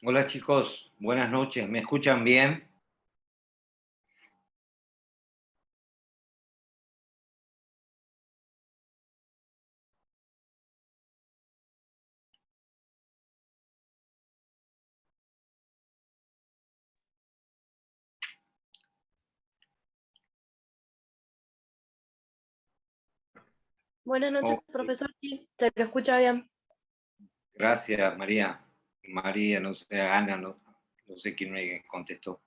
Hola chicos, buenas noches. ¿Me escuchan bien? Buenas noches, Ok, profesor. Sí, se lo escucha bien. gracias María. María, no sé, Ana, no sé quién me contestó.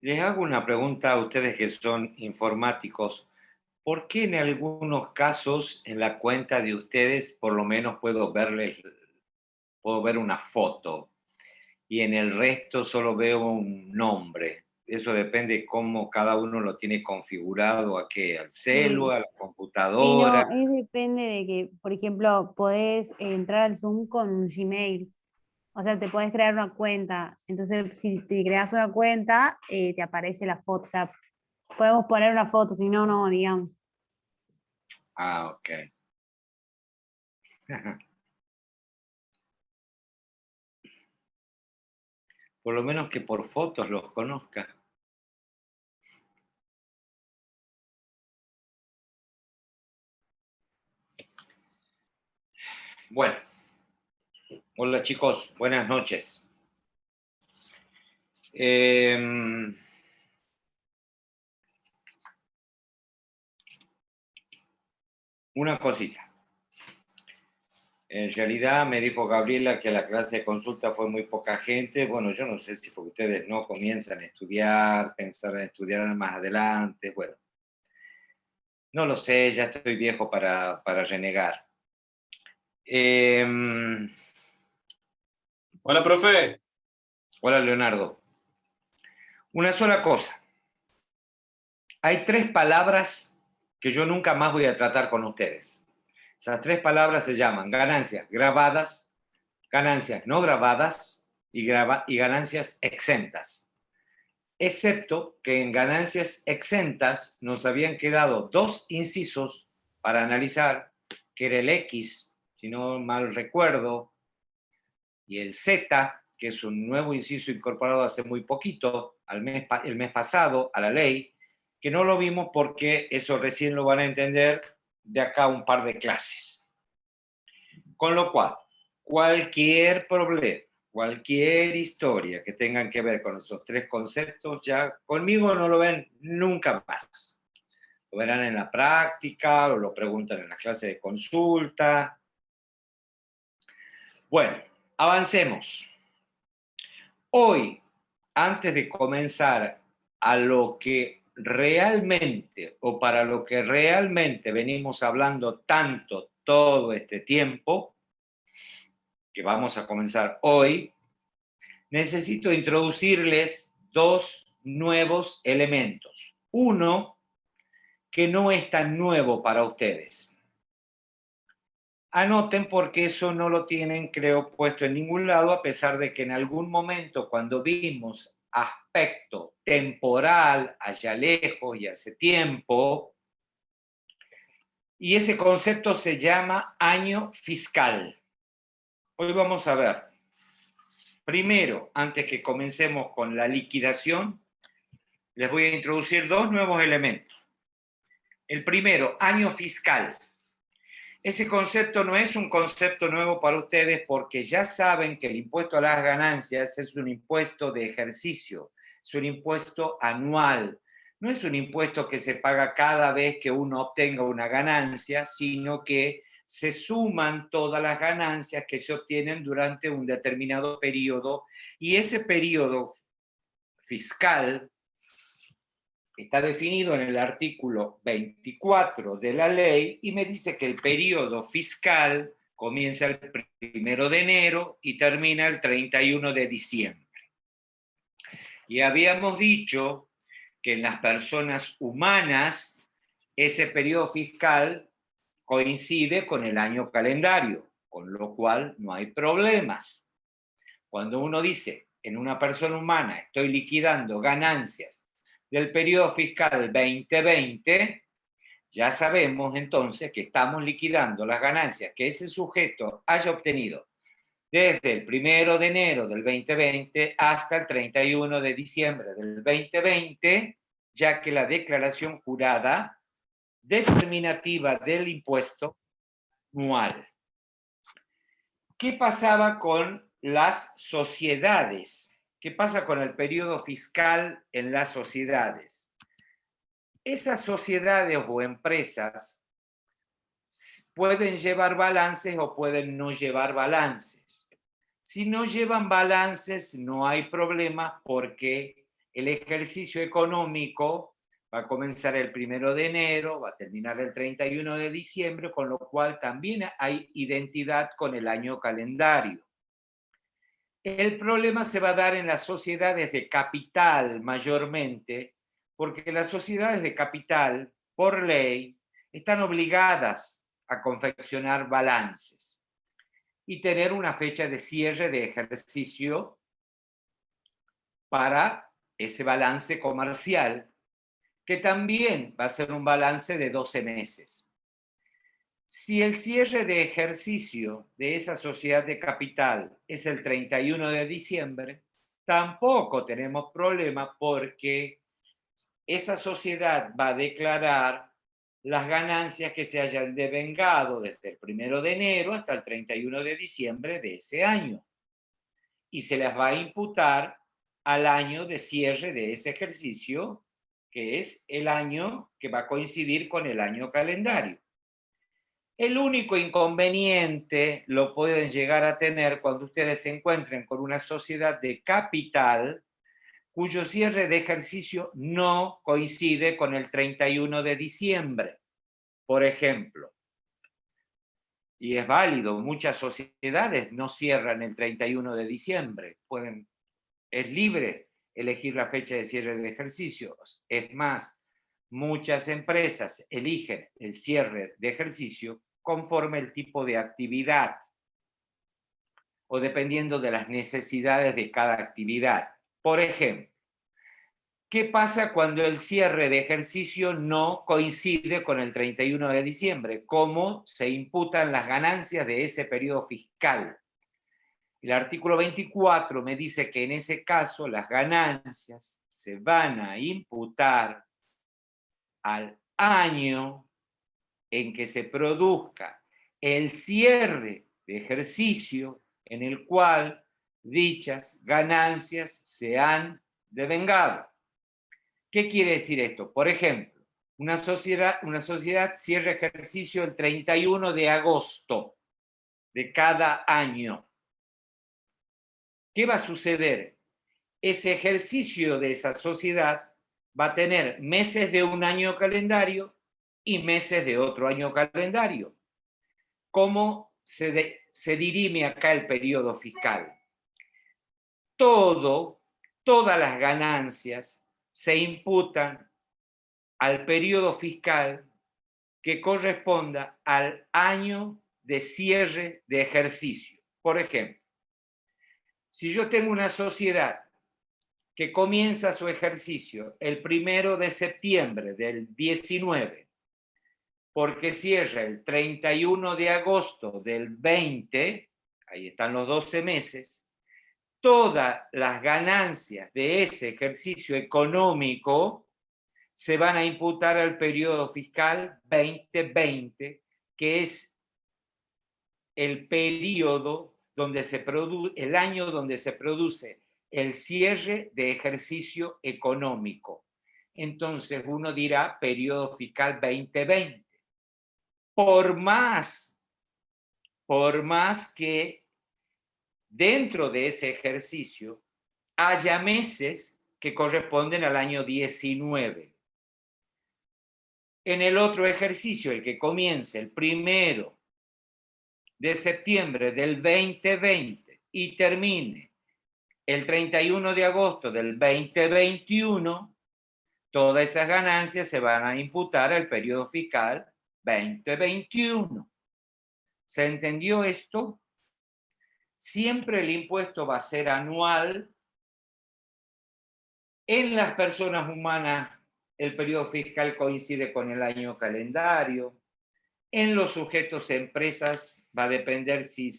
Les hago una pregunta a ustedes que son informáticos. ¿Por qué en algunos casos en la cuenta de ustedes por lo menos puedo ver una foto y en el resto solo veo un nombre? Eso depende cómo cada uno lo tiene configurado, a qué, al celu, Sí, a la sí, computadora. no, depende de que, por ejemplo, podés entrar al Zoom con un Gmail, o sea, te podés crear una cuenta, entonces si te creas una cuenta, te aparece la foto, o sea, podemos poner una foto, si no, no, digamos. Ah, ok. Por lo menos que por fotos los conozca. Bueno, hola chicos, buenas noches. Eh, una cosita. En realidad me dijo Gabriela que la clase de consulta fue muy poca gente. Bueno, yo no sé si porque ustedes no comienzan a estudiar, pensar en estudiar más adelante. Bueno, no lo sé, ya estoy viejo para renegar. Eh, Hola, profe. hola Leonardo. Una sola cosa. Hay tres palabras que yo nunca más voy a tratar con ustedes. Esas tres palabras se llaman ganancias grabadas, ganancias no grabadas y ganancias exentas. Excepto que en ganancias exentas nos habían quedado dos incisos para analizar, que era el X, si no mal recuerdo, y el Z, que es un nuevo inciso incorporado hace muy poquito, el mes pasado, a la ley, que no lo vimos porque eso recién lo van a entender de acá a un par de clases. Con lo cual, cualquier problema, cualquier historia que tengan que ver con esos tres conceptos, ya conmigo no lo ven nunca más. Lo verán en la práctica o lo preguntan en la clase de consulta. Bueno, avancemos. Hoy, antes de comenzar a lo que realmente o para lo que realmente venimos hablando tanto todo este tiempo, que vamos a comenzar hoy, necesito introducirles dos nuevos elementos. Uno que no es tan nuevo para ustedes. Anoten porque eso no lo tienen, creo, puesto en ningún lado, a pesar de que en algún momento cuando vimos aspecto temporal allá lejos y hace tiempo, y ese concepto se llama año fiscal. Hoy vamos a ver, primero, antes que comencemos con la liquidación, les voy a introducir dos nuevos elementos. El primero, año fiscal. Ese concepto no es un concepto nuevo para ustedes porque ya saben que el impuesto a las ganancias es un impuesto de ejercicio, es un impuesto anual. No es un impuesto que se paga cada vez que uno obtenga una ganancia, sino que se suman todas las ganancias que se obtienen durante un determinado periodo y ese periodo fiscal está definido en el artículo 24 de la ley y me dice que el periodo fiscal comienza el 1 de enero y termina el 31 de diciembre. Y habíamos dicho que en las personas humanas ese periodo fiscal coincide con el año calendario, con lo cual no hay problemas. Cuando uno dice en una persona humana estoy liquidando ganancias del periodo fiscal 2020, ya sabemos entonces que estamos liquidando las ganancias que ese sujeto haya obtenido desde el 1 de enero del 2020 hasta el 31 de diciembre del 2020, ya que la declaración jurada determinativa del impuesto anual. ¿Qué pasaba con las sociedades? ¿Qué pasa con el periodo fiscal en las sociedades? Esas sociedades o empresas pueden llevar balances o pueden no llevar balances. Si no llevan balances, no hay problema porque el ejercicio económico va a comenzar el 1 de enero, va a terminar el 31 de diciembre, con lo cual también hay identidad con el año calendario. El problema se va a dar en las sociedades de capital mayormente, porque las sociedades de capital, por ley, están obligadas a confeccionar balances y tener una fecha de cierre de ejercicio para ese balance comercial, que también va a ser un balance de 12 meses. Si el cierre de ejercicio de esa sociedad de capital es el 31 de diciembre, tampoco tenemos problema porque esa sociedad va a declarar las ganancias que se hayan devengado desde el 1 de enero hasta el 31 de diciembre de ese año. Y se las va a imputar al año de cierre de ese ejercicio, que es el año que va a coincidir con el año calendario. El único inconveniente lo pueden llegar a tener cuando ustedes se encuentren con una sociedad de capital cuyo cierre de ejercicio no coincide con el 31 de diciembre, por ejemplo. Y es válido, muchas sociedades no cierran el 31 de diciembre, es libre elegir la fecha de cierre de ejercicios. Es más, muchas empresas eligen el cierre de ejercicio conforme el tipo de actividad o dependiendo de las necesidades de cada actividad. Por ejemplo, ¿qué pasa cuando el cierre de ejercicio no coincide con el 31 de diciembre? ¿Cómo se imputan las ganancias de ese periodo fiscal? El artículo 24 me dice que en ese caso las ganancias se van a imputar al año en que se produzca el cierre de ejercicio en el cual dichas ganancias se han devengado. ¿Qué quiere decir esto? Por ejemplo, una sociedad cierra ejercicio el 31 de agosto de cada año. ¿Qué va a suceder? Ese ejercicio de esa sociedad va a tener meses de un año calendario y meses de otro año calendario. ¿Cómo se dirime acá el periodo fiscal? Todas las ganancias se imputan al periodo fiscal que corresponda al año de cierre de ejercicio. Por ejemplo, si yo tengo una sociedad que comienza su ejercicio el 1 de septiembre del 19, porque cierra el 31 de agosto del 20, ahí están los 12 meses, todas las ganancias de ese ejercicio económico se van a imputar al periodo fiscal 2020, que es el periodo donde se produce, el año donde se produce el cierre de ejercicio económico. Entonces uno dirá periodo fiscal 2020. Por más que dentro de ese ejercicio haya meses que corresponden al año 19. En el otro ejercicio, el que comience el 1 de septiembre del 2020 y termine el 31 de agosto del 2021, todas esas ganancias se van a imputar al periodo fiscal 2021. ¿Se entendió esto? Siempre el impuesto va a ser anual. En las personas humanas, el periodo fiscal coincide con el año calendario. En los sujetos empresas va a depender si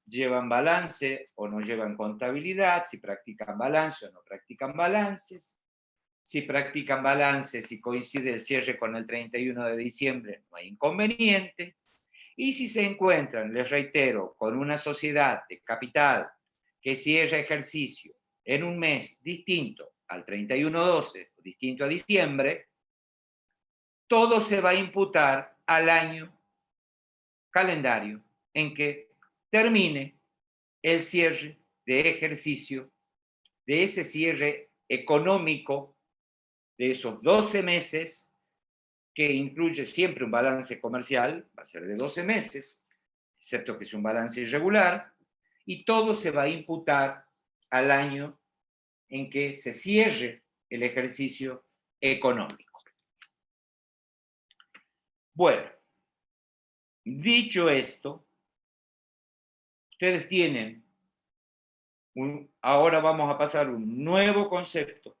llevan balance o no llevan contabilidad, si practican balance o no practican balances. Si practican balances y coincide el cierre con el 31 de diciembre, no hay inconveniente. Y si se encuentran, les reitero, con una sociedad de capital que cierra ejercicio en un mes distinto al 31/12, distinto a diciembre, todo se va a imputar al año calendario en que termine el cierre de ejercicio, de ese cierre económico de esos 12 meses, que incluye siempre un balance comercial, va a ser de 12 meses, excepto que es un balance irregular, y todo se va a imputar al año en que se cierre el ejercicio económico. Bueno, dicho esto, ustedes tienen, ahora vamos a pasar un nuevo concepto,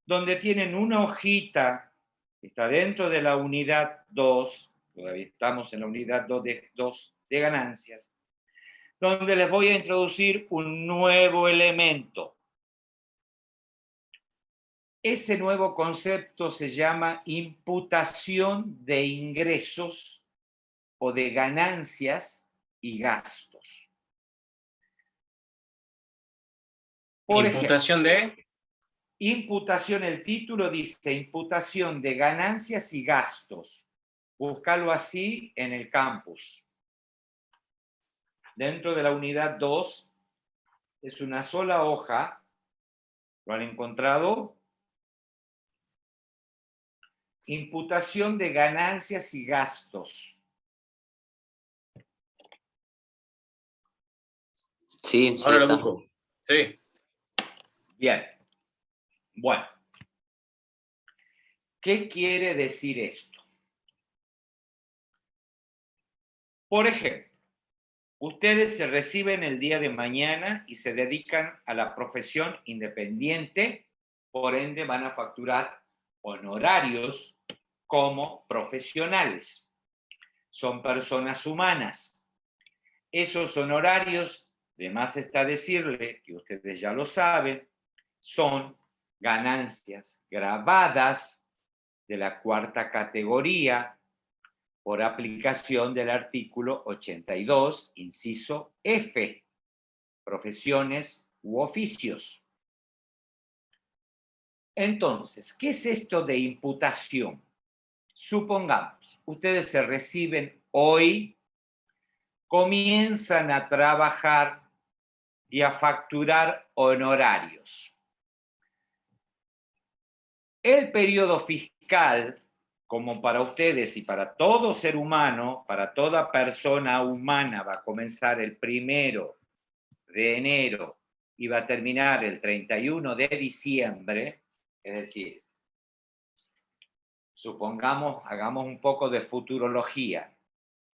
donde tienen una hojita que está dentro de la unidad 2, todavía estamos en la unidad 2 de ganancias, donde les voy a introducir un nuevo elemento. Ese nuevo concepto se llama imputación de ingresos o de ganancias y gastos. Por Imputación ejemplo, de... imputación, el título dice imputación de ganancias y gastos. Búscalo así en el campus. Dentro de la unidad 2 es una sola hoja. ¿Lo han encontrado? Imputación de ganancias y gastos. Sí, sí Ahora lo está. busco. Sí. Bien. Bueno. ¿Qué quiere decir esto? Por ejemplo, ustedes se reciben el día de mañana y se dedican a la profesión independiente, por ende van a facturar honorarios como profesionales. Son personas humanas. Esos honorarios, de más está decirle, que ustedes ya lo saben, son ganancias grabadas de la cuarta categoría por aplicación del artículo 82, inciso F, profesiones u oficios. Entonces, ¿qué es esto de imputación? Supongamos, ustedes se reciben hoy, comienzan a trabajar y a facturar honorarios. El periodo fiscal, como para ustedes y para todo ser humano, para toda persona humana, va a comenzar el 1 de enero y va a terminar el 31 de diciembre, es decir, supongamos, hagamos un poco de futurología.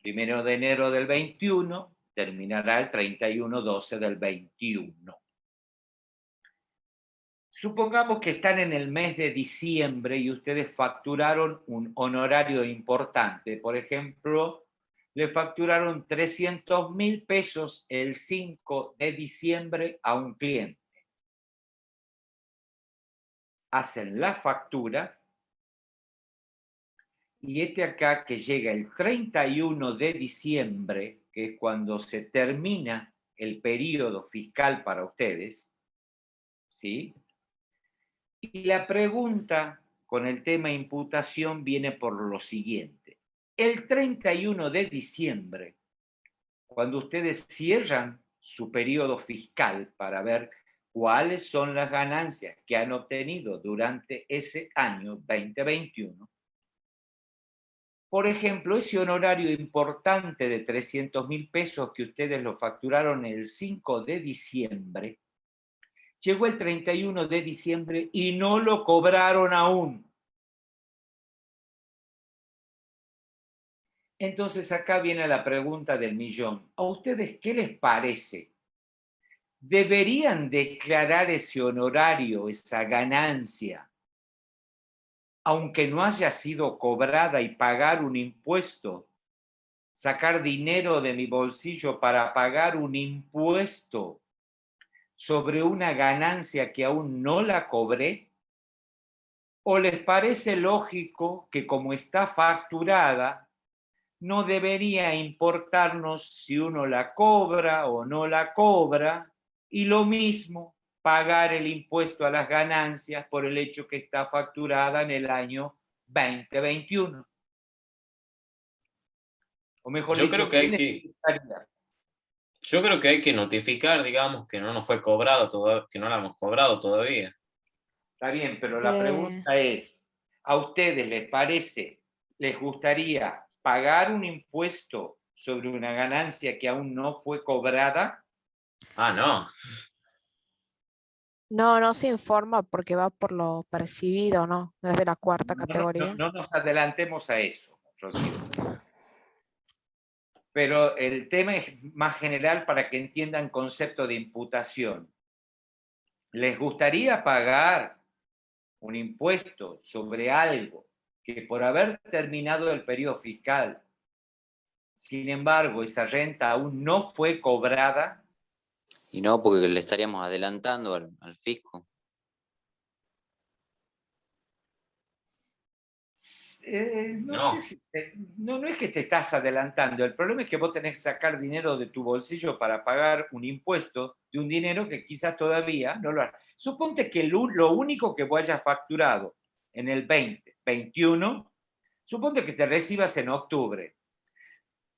1 de enero del 21 terminará el 31/12 del 21. Supongamos que están en el mes de diciembre y ustedes facturaron un honorario importante. Por ejemplo, le facturaron 300.000 pesos el 5 de diciembre a un cliente. Hacen la factura y acá que llega el 31 de diciembre, que es cuando se termina el periodo fiscal para ustedes, ¿sí? Y la pregunta con el tema imputación viene por lo siguiente. El 31 de diciembre, cuando ustedes cierran su periodo fiscal para ver cuáles son las ganancias que han obtenido durante ese año 2021, por ejemplo, ese honorario importante de 300.000 pesos que ustedes lo facturaron el 5 de diciembre, llegó el 31 de diciembre y no lo cobraron aún. Entonces acá viene la pregunta del millón. ¿A ustedes qué les parece? ¿Deberían declarar ese honorario, esa ganancia, aunque no haya sido cobrada, y pagar un impuesto? Sacar dinero de mi bolsillo para pagar un impuesto sobre una ganancia que aún no la cobré? ¿O les parece lógico que como está facturada, no debería importarnos si uno la cobra o no la cobra, y lo mismo pagar el impuesto a las ganancias por el hecho que está facturada en el año 2021? O mejor Yo dicho, creo que ¿qué hay les que, gustaría? yo creo que hay que notificar, digamos, que no nos fue cobrado que no la hemos cobrado todavía. Está bien, pero la pregunta es, ¿a ustedes les parece, les gustaría pagar un impuesto sobre una ganancia que aún no fue cobrada? Ah, no. No, no se informa porque va por lo percibido, ¿no? Desde la cuarta No, categoría. no nos adelantemos a eso, Rocío. Pero el tema es más general para que entiendan concepto de imputación. ¿Les gustaría pagar un impuesto sobre algo que por haber terminado el periodo fiscal, sin embargo, esa renta aún no fue cobrada? Y no, porque le estaríamos adelantando al fisco. No. No es que te estás adelantando. El problema es que vos tenés que sacar dinero de tu bolsillo para pagar un impuesto de un dinero que quizás todavía no lo has. Suponte que lo único que vos hayas facturado en el 2021, suponte que te recibas en octubre.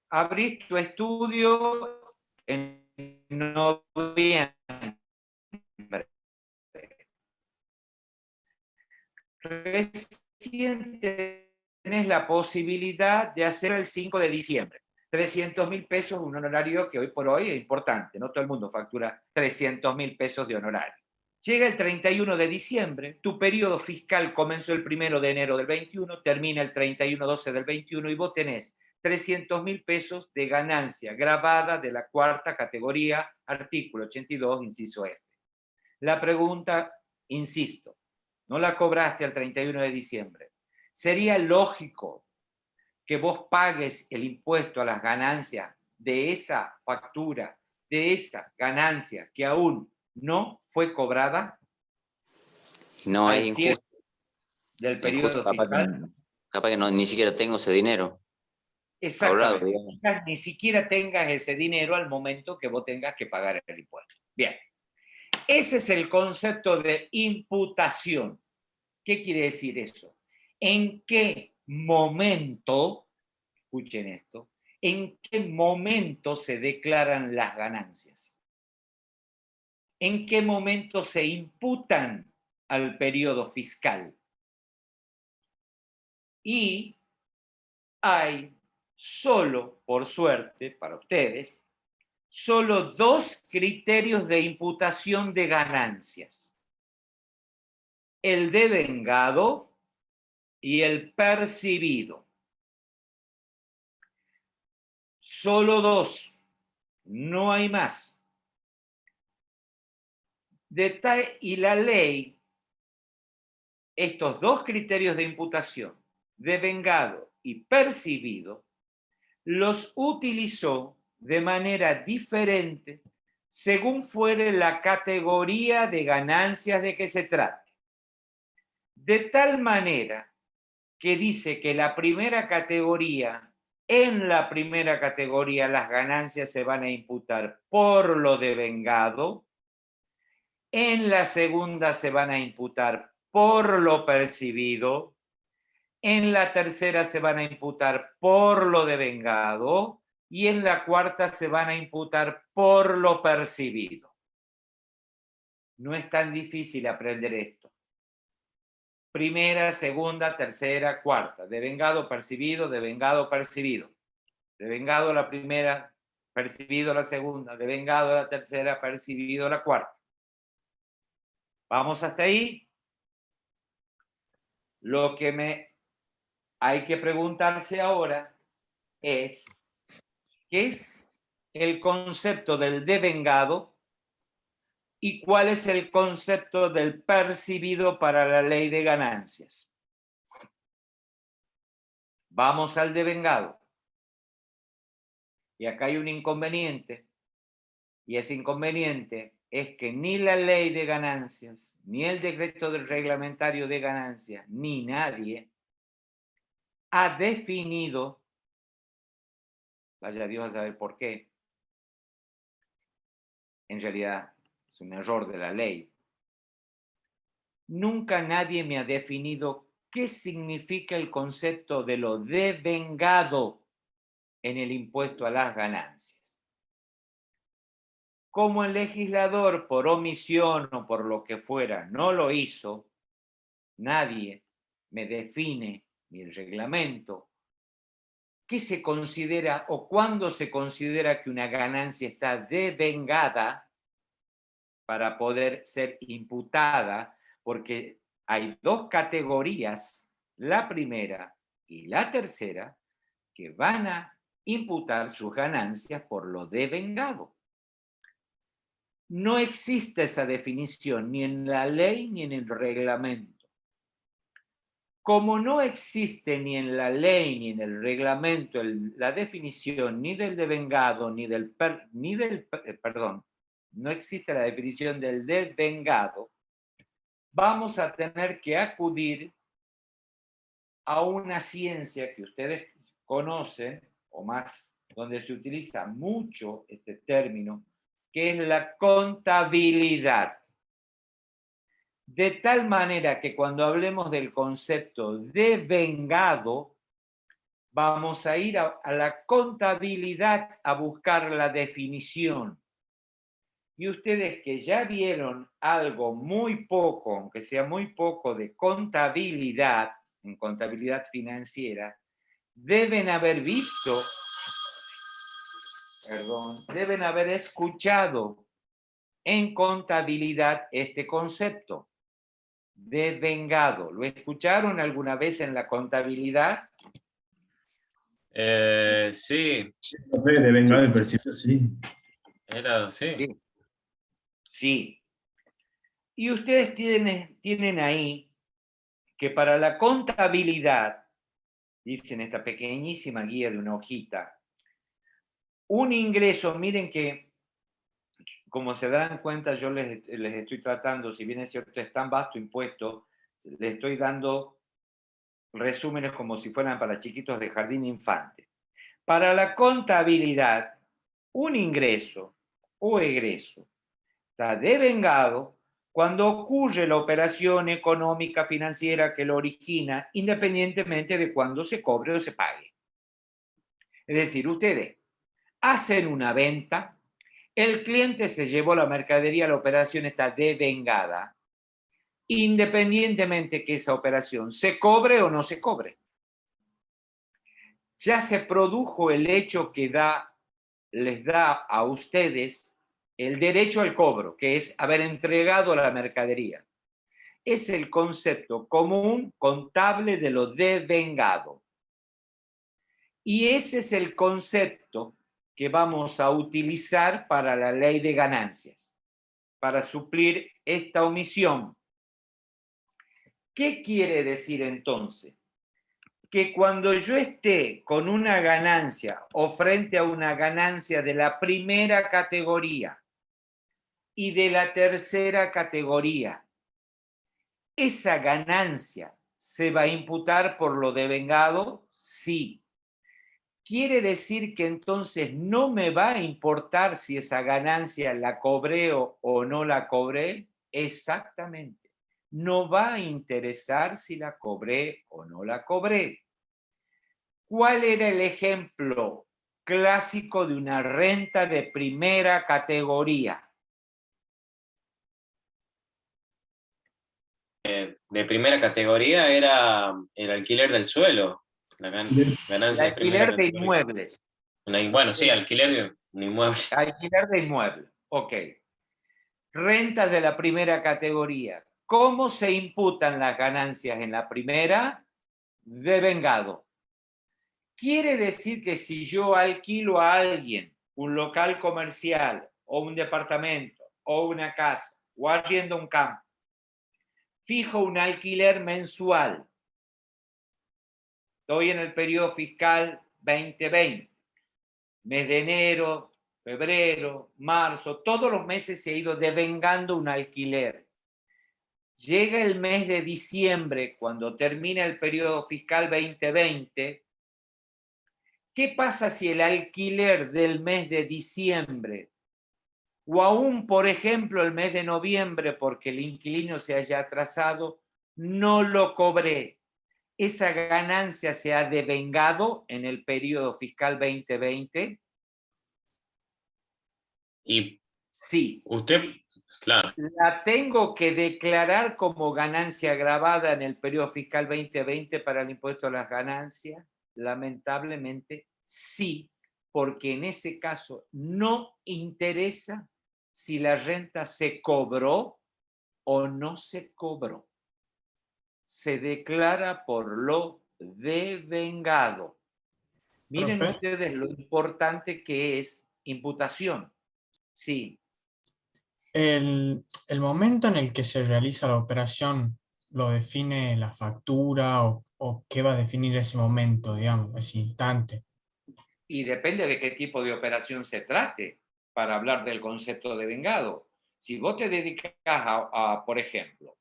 Abrís tu estudio en noviembre. Recién tenés la posibilidad de hacer el 5 de diciembre. 300.000 pesos, un honorario que hoy por hoy es importante. No todo el mundo factura 300.000 pesos de honorario. Llega el 31 de diciembre, tu periodo fiscal comenzó el 1 de enero del 21, termina el 31/12 del 21 y vos tenés 300.000 pesos de ganancia grabada de la cuarta categoría, artículo 82, inciso F. La pregunta, insisto, no la cobraste al 31 de diciembre. ¿Sería lógico que vos pagues el impuesto a las ganancias de esa factura, de esa ganancia que aún no fue cobrada? No, es injusto. Del periodo fiscal. Capaz que no, ni siquiera tengo ese dinero. Exactamente. Ahorrado, quizás ni siquiera tengas ese dinero al momento que vos tengas que pagar el impuesto. Bien. Ese es el concepto de imputación. ¿Qué quiere decir eso? ¿En qué momento, escuchen esto, en qué momento se declaran las ganancias? ¿En qué momento se imputan al periodo fiscal? Y hay solo, por suerte para ustedes, solo dos criterios de imputación de ganancias: el devengado y el percibido. Solo dos, no hay más. Y la ley, estos dos criterios de imputación, devengado y percibido, los utilizó de manera diferente según fuere la categoría de ganancias de que se trate. De tal manera que dice que la primera categoría En la primera categoría las ganancias se van a imputar por lo devengado. En la segunda se van a imputar por lo percibido. En la tercera se van a imputar por lo devengado. Y en la cuarta se van a imputar por lo percibido. No es tan difícil aprender esto. Primera, segunda, tercera, cuarta. Devengado, percibido, devengado, percibido. Devengado la primera, percibido la segunda. Devengado la tercera, percibido la cuarta. ¿Vamos hasta ahí? Lo que hay que preguntarse ahora es, ¿qué es el concepto del devengado y cuál es el concepto del percibido para la ley de ganancias? Vamos al devengado. Y acá hay un inconveniente, y ese inconveniente es que ni la ley de ganancias, ni el decreto del reglamentario de ganancias, ni nadie ha definido, vaya Dios a saber por qué, en realidad es un error de la ley, nunca nadie me ha definido qué significa el concepto de lo devengado en el impuesto a las ganancias. Como el legislador, por omisión o por lo que fuera, no lo hizo, nadie me define, ni el reglamento, qué se considera o cuándo se considera que una ganancia está devengada para poder ser imputada, porque hay dos categorías, la primera y la tercera, que van a imputar sus ganancias por lo devengado. No existe esa definición ni en la ley ni en el reglamento. Como no existe ni en la ley ni en el reglamento la definición ni del devengado no existe la definición del devengado, vamos a tener que acudir a una ciencia que ustedes conocen, o más, donde se utiliza mucho este término, que es la contabilidad. De tal manera que cuando hablemos del concepto de devengado, vamos a ir a la contabilidad a buscar la definición. Y ustedes que ya vieron algo muy poco, aunque sea muy poco, de contabilidad, en contabilidad financiera, deben haber visto, deben haber escuchado en contabilidad este concepto, devengado. ¿Lo escucharon alguna vez en la contabilidad? Sí, Profe, devengado y percibido, sí. era, sí. Sí. Sí. Y ustedes tienen ahí que para la contabilidad, dice en esta pequeñísima guía de una hojita, un ingreso, miren que, como se dan cuenta, yo les estoy tratando, si bien es cierto, es tan vasto impuesto, les estoy dando resúmenes como si fueran para chiquitos de jardín infante. Para la contabilidad, un ingreso o egreso está devengado cuando ocurre la operación económica financiera que lo origina, independientemente de cuándo se cobre o se pague. Es decir, ustedes hacen una venta, el cliente se llevó la mercadería, la operación está devengada, independientemente que esa operación se cobre o no se cobre. Ya se produjo el hecho que les da a ustedes el derecho al cobro, que es haber entregado la mercadería. Es el concepto común contable de lo devengado. Y ese es el concepto que vamos a utilizar para la ley de ganancias, para suplir esta omisión. ¿Qué quiere decir entonces? Que cuando yo esté con una ganancia o frente a una ganancia de la primera categoría y de la tercera categoría, ¿esa ganancia se va a imputar por lo devengado? Sí. quiere decir que entonces no me va a importar si esa ganancia la cobré o no la cobré. Exactamente. No va a interesar si la cobré o no la cobré. ¿Cuál era el ejemplo clásico de una renta de primera categoría? De primera categoría era el alquiler del suelo, la El ganancia de primera alquiler de categoría. inmuebles. Bueno, sí, alquiler de un inmueble. Alquiler de inmuebles. Ok. Rentas de la primera categoría. ¿Cómo se imputan las ganancias en la primera? Devengado. Quiere decir que si yo alquilo a alguien un local comercial o un departamento o una casa o arriendo un campo, fijo un alquiler mensual. Estoy en el periodo fiscal 2020, mes de enero, febrero, marzo, todos los meses se ha ido devengando un alquiler. Llega el mes de diciembre, cuando termina el periodo fiscal 2020, ¿qué pasa si el alquiler del mes de diciembre, o aún, por ejemplo, el mes de noviembre, porque el inquilino se haya atrasado, no lo cobré? ¿Esa ganancia se ha devengado en el periodo fiscal 2020? Y Sí. usted, claro, ¿La tengo que declarar como ganancia agravada en el periodo fiscal 2020 para el impuesto a las ganancias? Lamentablemente sí, porque en ese caso no interesa si la renta se cobró o no se cobró. Se declara por lo devengado. Miren Profe, ustedes lo importante que es imputación. Sí. el momento en el que se realiza la operación, ¿lo define la factura o qué va a definir ese momento, digamos, ese instante? Y depende de qué tipo de operación se trate para hablar del concepto de vengado. Si vos te dedicas por ejemplo,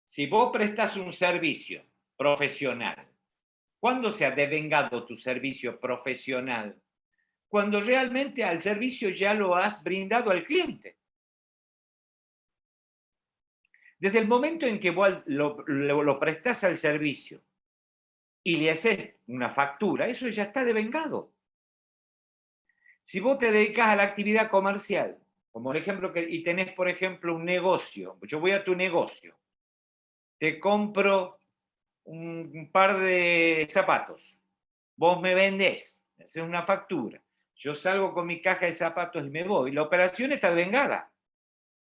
si vos prestas un servicio profesional, ¿cuándo se ha devengado tu servicio profesional? Cuando realmente al servicio ya lo has brindado al cliente. Desde el momento en que vos lo prestás al servicio y le haces una factura, eso ya está devengado. Si vos te dedicas a la actividad comercial, como el ejemplo y tenés, por ejemplo, un negocio, yo voy a tu negocio, te compro un par de zapatos, vos me vendés, me haces una factura, yo salgo con mi caja de zapatos y me voy, la operación está devengada.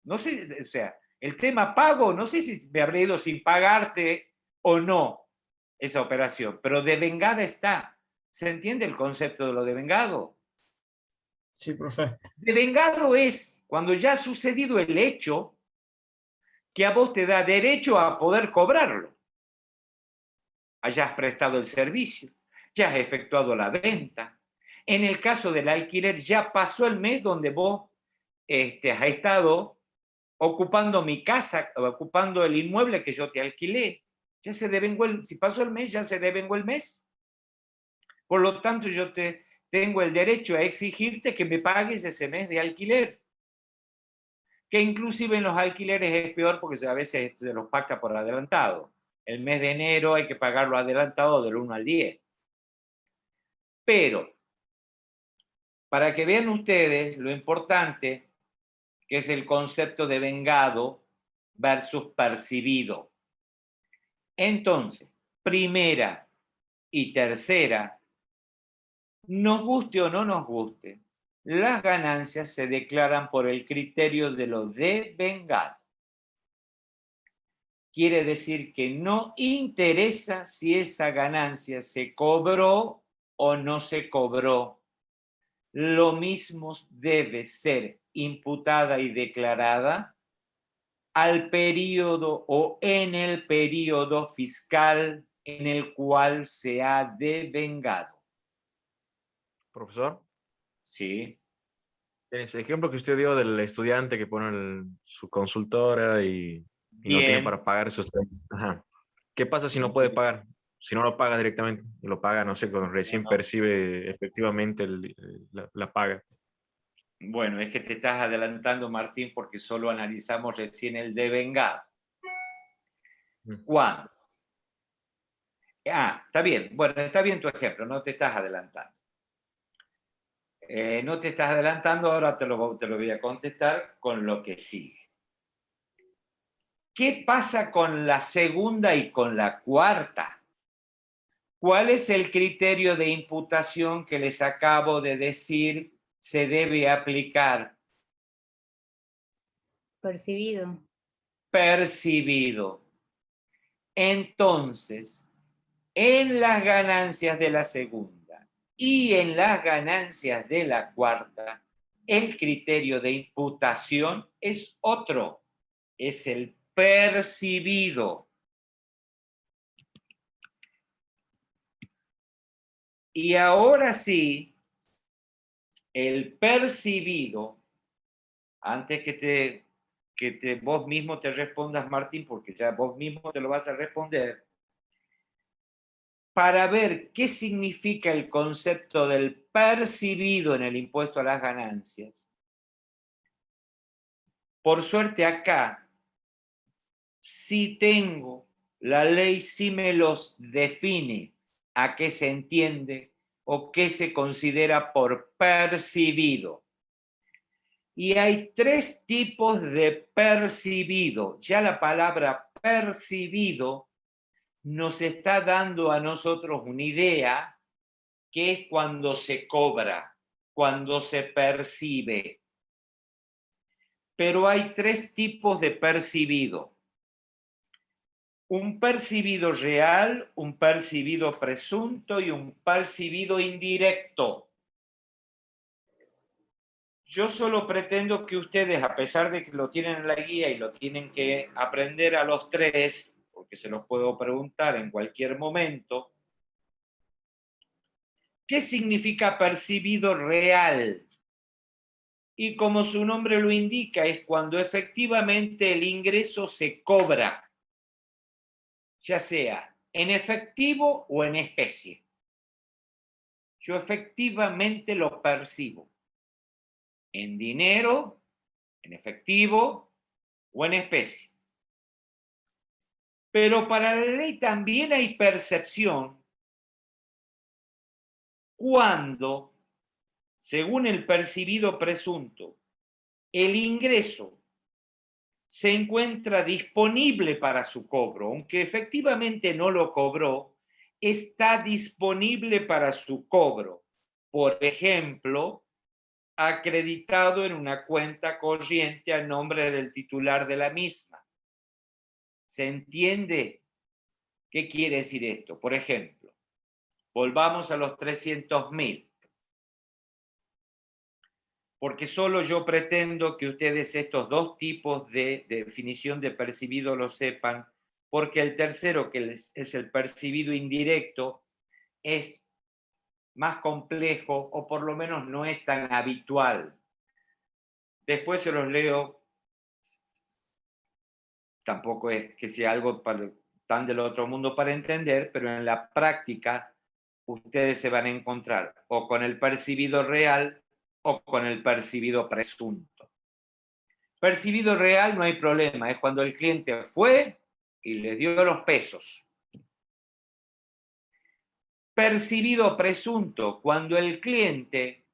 No sé, o sea, el tema pago, no sé si me habré ido sin pagarte o no esa operación, pero devengada está. ¿Se entiende el concepto de lo devengado? Sí, profe. Devengado es cuando ya ha sucedido el hecho que a vos te da derecho a poder cobrarlo. Hayas prestado el servicio, ya has efectuado la venta. En el caso del alquiler, ya pasó el mes donde vos has estado ocupando mi casa, ocupando el inmueble que yo te alquilé. Ya se devengó si pasó el mes, ya se devengó el mes. Por lo tanto, yo tengo el derecho a exigirte que me pagues ese mes de alquiler. Que inclusive en los alquileres es peor porque a veces se los pacta por adelantado. El mes de enero hay que pagarlo adelantado del 1 al 10. Pero, para que vean ustedes lo importante que es el concepto de vengado versus percibido. Entonces, primera y tercera, nos guste o no nos guste, las ganancias se declaran por el criterio de lo devengado. Quiere decir que no interesa si esa ganancia se cobró o no se cobró. Lo mismo debe ser imputada y declarada al periodo o en el periodo fiscal en el cual se ha devengado. Profesor, Sí. en ese ejemplo que usted dio del estudiante que pone su consultora y no tiene Bien. para pagar esos. Ajá. ¿Qué pasa si no puede pagar? si no lo pagas directamente, y lo paga, no sé, cuando recién No. percibe efectivamente la paga. Bueno, es que te estás adelantando, Martín, porque solo analizamos recién el devengado. ¿Cuándo? Está bien. Bueno, está bien tu ejemplo, no te estás adelantando. No te estás adelantando, ahora te lo voy a contestar con lo que sigue. ¿Qué pasa con la segunda y con la cuarta? ¿Cuál es el criterio de imputación que les acabo de decir se debe aplicar? Percibido. Percibido. Entonces, en las ganancias de la segunda y en las ganancias de la cuarta, el criterio de imputación es otro, es el percibido. Y ahora sí, el percibido, antes que vos mismo te respondas, Martín, porque ya vos mismo te lo vas a responder, para ver qué significa el concepto del percibido en el impuesto a las ganancias. Por suerte acá, sí tengo, la ley sí me los define a qué se entiende o qué se considera por percibido. Y hay tres tipos de percibido. Ya la palabra percibido nos está dando a nosotros una idea que es cuando se cobra, cuando se percibe. Pero hay tres tipos de percibido. Un percibido real, un percibido presunto y un percibido indirecto. Yo solo pretendo que ustedes, a pesar de que lo tienen en la guía y lo tienen que aprender a los tres, porque se los puedo preguntar en cualquier momento, ¿qué significa percibido real? Y como su nombre lo indica, es cuando efectivamente el ingreso se cobra, ya sea en efectivo o en especie. Yo efectivamente lo percibo en dinero, en efectivo o en especie. Pero para la ley también hay percepción cuando, según el percibido presunto, el ingreso se encuentra disponible para su cobro, aunque efectivamente no lo cobró, está disponible para su cobro. Por ejemplo, acreditado en una cuenta corriente a nombre del titular de la misma. ¿Se entiende qué quiere decir esto? Por ejemplo, volvamos a los 300.000. Porque solo yo pretendo que ustedes estos dos tipos de definición de percibido lo sepan, porque el tercero, que es el percibido indirecto, es más complejo o por lo menos no es tan habitual. Después se los leo, tampoco es que sea algo tan del otro mundo para entender, pero en la práctica ustedes se van a encontrar o con el percibido real o con el percibido presunto. Percibido real no hay problema, es cuando el cliente fue y les dio los pesos. Percibido presunto, cuando el cliente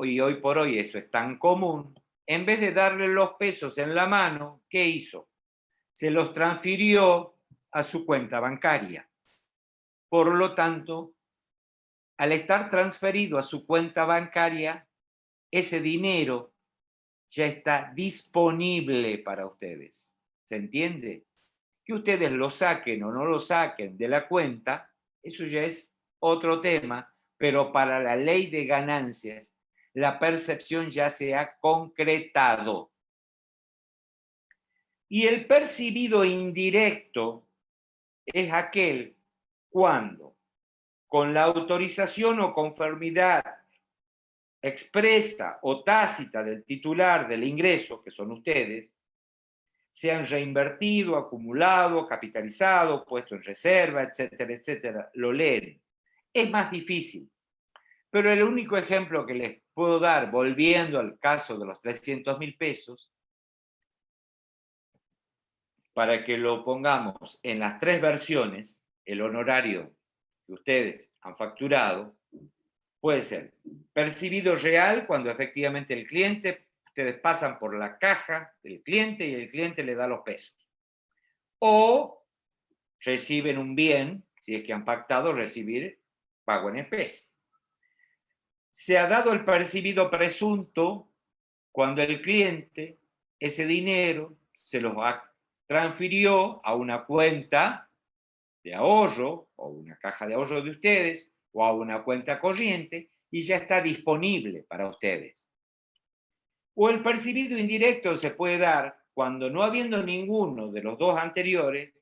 y hoy por hoy eso es tan común, en vez de darle los pesos en la mano, ¿qué hizo? Se los transfirió a su cuenta bancaria. Por lo tanto, al estar transferido a su cuenta bancaria, ese dinero ya está disponible para ustedes. ¿Se entiende? Que ustedes lo saquen o no lo saquen de la cuenta, eso ya es otro tema, pero para la ley de ganancias, la percepción ya se ha concretado. Y el percibido indirecto es aquel cuando, con la autorización o conformidad expresa o tácita del titular del ingreso, que son ustedes, se han reinvertido, acumulado, capitalizado, puesto en reserva, etcétera, etcétera. Lo leen. Es más difícil. Pero el único ejemplo que les puedo dar, volviendo al caso de los 300.000 pesos, para que lo pongamos en las tres versiones, el honorario que ustedes han facturado puede ser percibido real cuando efectivamente el cliente, ustedes pasan por la caja del cliente y el cliente le da los pesos. O reciben un bien, si es que han pactado recibir pago en especie. Se ha dado el percibido presunto cuando el cliente ese dinero se los transfirió a una cuenta de ahorro o una caja de ahorro de ustedes o a una cuenta corriente y ya está disponible para ustedes. O el percibido indirecto se puede dar cuando, no habiendo ninguno de los dos anteriores,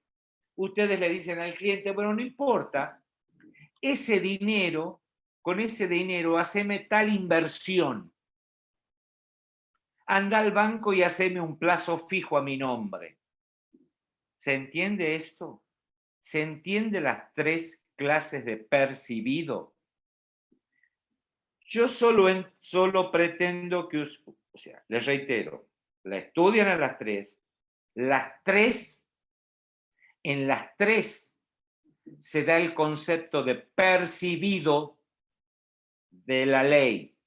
ustedes le dicen al cliente, bueno, no importa, ese dinero, con ese dinero haceme tal inversión. Anda al banco y haceme un plazo fijo a mi nombre. ¿Se entiende esto? ¿Se entiende las tres clases de percibido? Yo solo pretendo que, o sea, les reitero, la estudian a las tres, en las tres se da el concepto de percibido de la ley.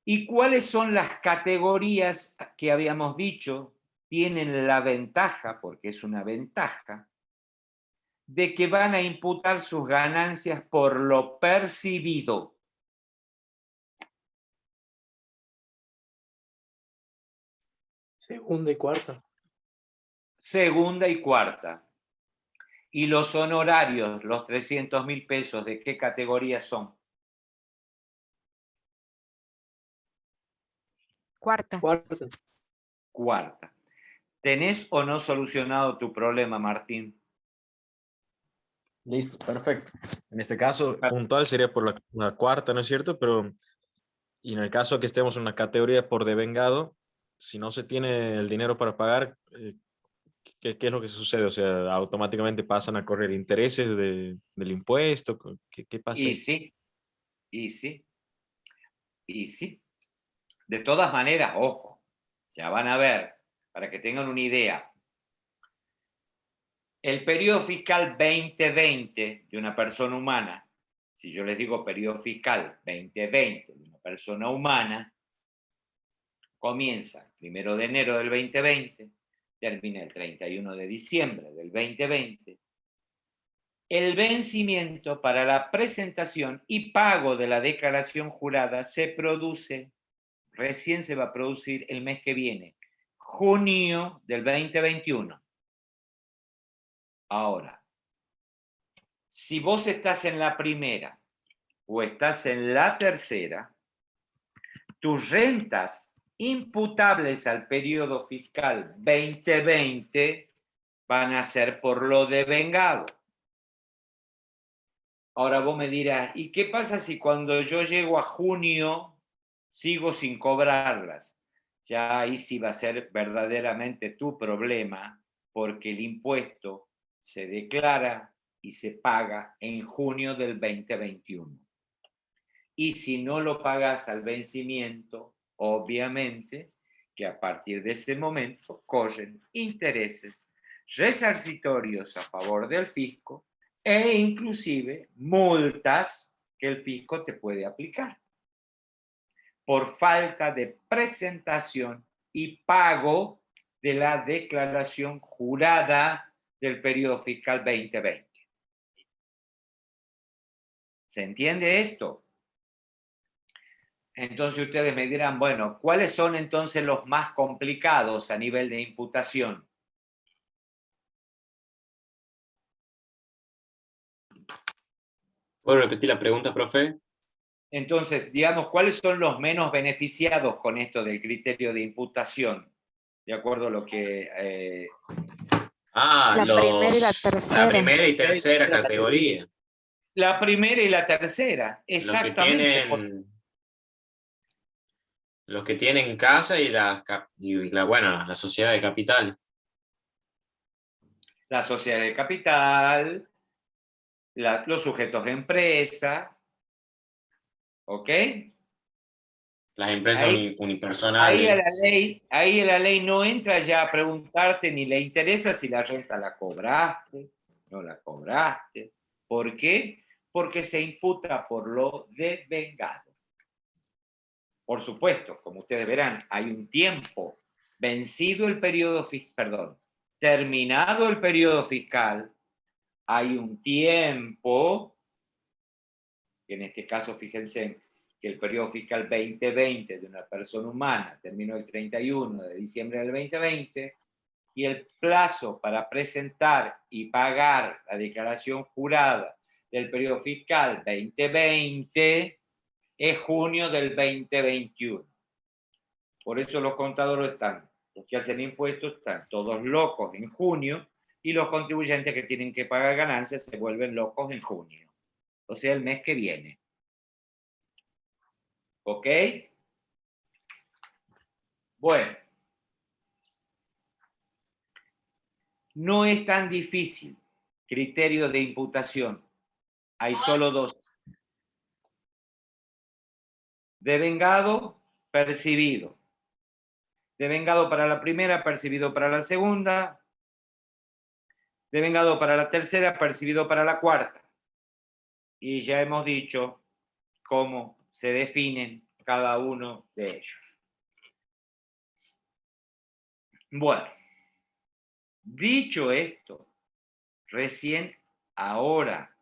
¿Y cuáles son las categorías que habíamos dicho tienen la ventaja, porque es una ventaja, de que van a imputar sus ganancias por lo percibido? Segunda y cuarta. Segunda y cuarta. ¿Y los honorarios, los 300.000 pesos, de qué categoría son? Cuarta. Cuarta. Cuarta. ¿Tenés o no solucionado tu problema, Martín? Listo, perfecto. En este caso, puntual sería por la cuarta, ¿no es cierto? Pero, y en el caso que estemos en una categoría por devengado, si no se tiene el dinero para pagar, ¿qué es lo que sucede? O sea, automáticamente pasan a correr intereses del impuesto. ¿Qué pasa ahí? Sí. De todas maneras, ojo, ya van a ver, para que tengan una idea. El periodo fiscal 2020 de una persona humana, si yo les digo periodo fiscal 2020 de una persona humana, comienza el 1 de enero del 2020, termina el 31 de diciembre del 2020. El vencimiento para la presentación y pago de la declaración jurada se produce, recién se va a producir el mes que viene, junio del 2021. Ahora, si vos estás en la primera o estás en la tercera, tus rentas imputables al periodo fiscal 2020 van a ser por lo devengado. Ahora vos me dirás, ¿y qué pasa si cuando yo llego a junio sigo sin cobrarlas? Ya ahí sí va a ser verdaderamente tu problema, porque el impuesto se declara y se paga en junio del 2021. Y si no lo pagas al vencimiento, obviamente que a partir de ese momento corren intereses resarcitorios a favor del fisco e inclusive multas que el fisco te puede aplicar por falta de presentación y pago de la declaración jurada del periodo fiscal 2020. ¿Se entiende esto? Entonces ustedes me dirán, bueno, ¿cuáles son entonces los más complicados a nivel de imputación? ¿Puedo repetir la pregunta, profe? Entonces, digamos, ¿cuáles son los menos beneficiados con esto del criterio de imputación? De acuerdo a lo que... La primera y la tercera. La primera y tercera categoría. La primera y la tercera, exactamente. Los que tienen casa y bueno, la sociedad de capital. La sociedad de capital, los sujetos de empresa, ¿ok? Las empresas Ahí a unipersonales. la ley no entra ya a preguntarte ni le interesa si la renta la cobraste, no la cobraste. ¿Por qué? Porque se imputa por lo devengado. Por supuesto, como ustedes verán, hay un tiempo, vencido el periodo fiscal, perdón, terminado el periodo fiscal, hay un tiempo, que en este caso fíjense que el periodo fiscal 2020 de una persona humana terminó el 31 de diciembre del 2020, y el plazo para presentar y pagar la declaración jurada del periodo fiscal 2020 es junio del 2021. Por eso los contadores los que hacen impuestos están todos locos en junio, y los contribuyentes que tienen que pagar ganancias se vuelven locos en junio. O sea, el mes que viene. ¿Ok? Bueno. No es tan difícil. Criterio de imputación. Hay solo dos. Devengado, percibido. Devengado para la primera, percibido para la segunda. Devengado para la tercera, percibido para la cuarta. Y ya hemos dicho cómo se definen cada uno de ellos. Bueno, dicho esto, recién ahora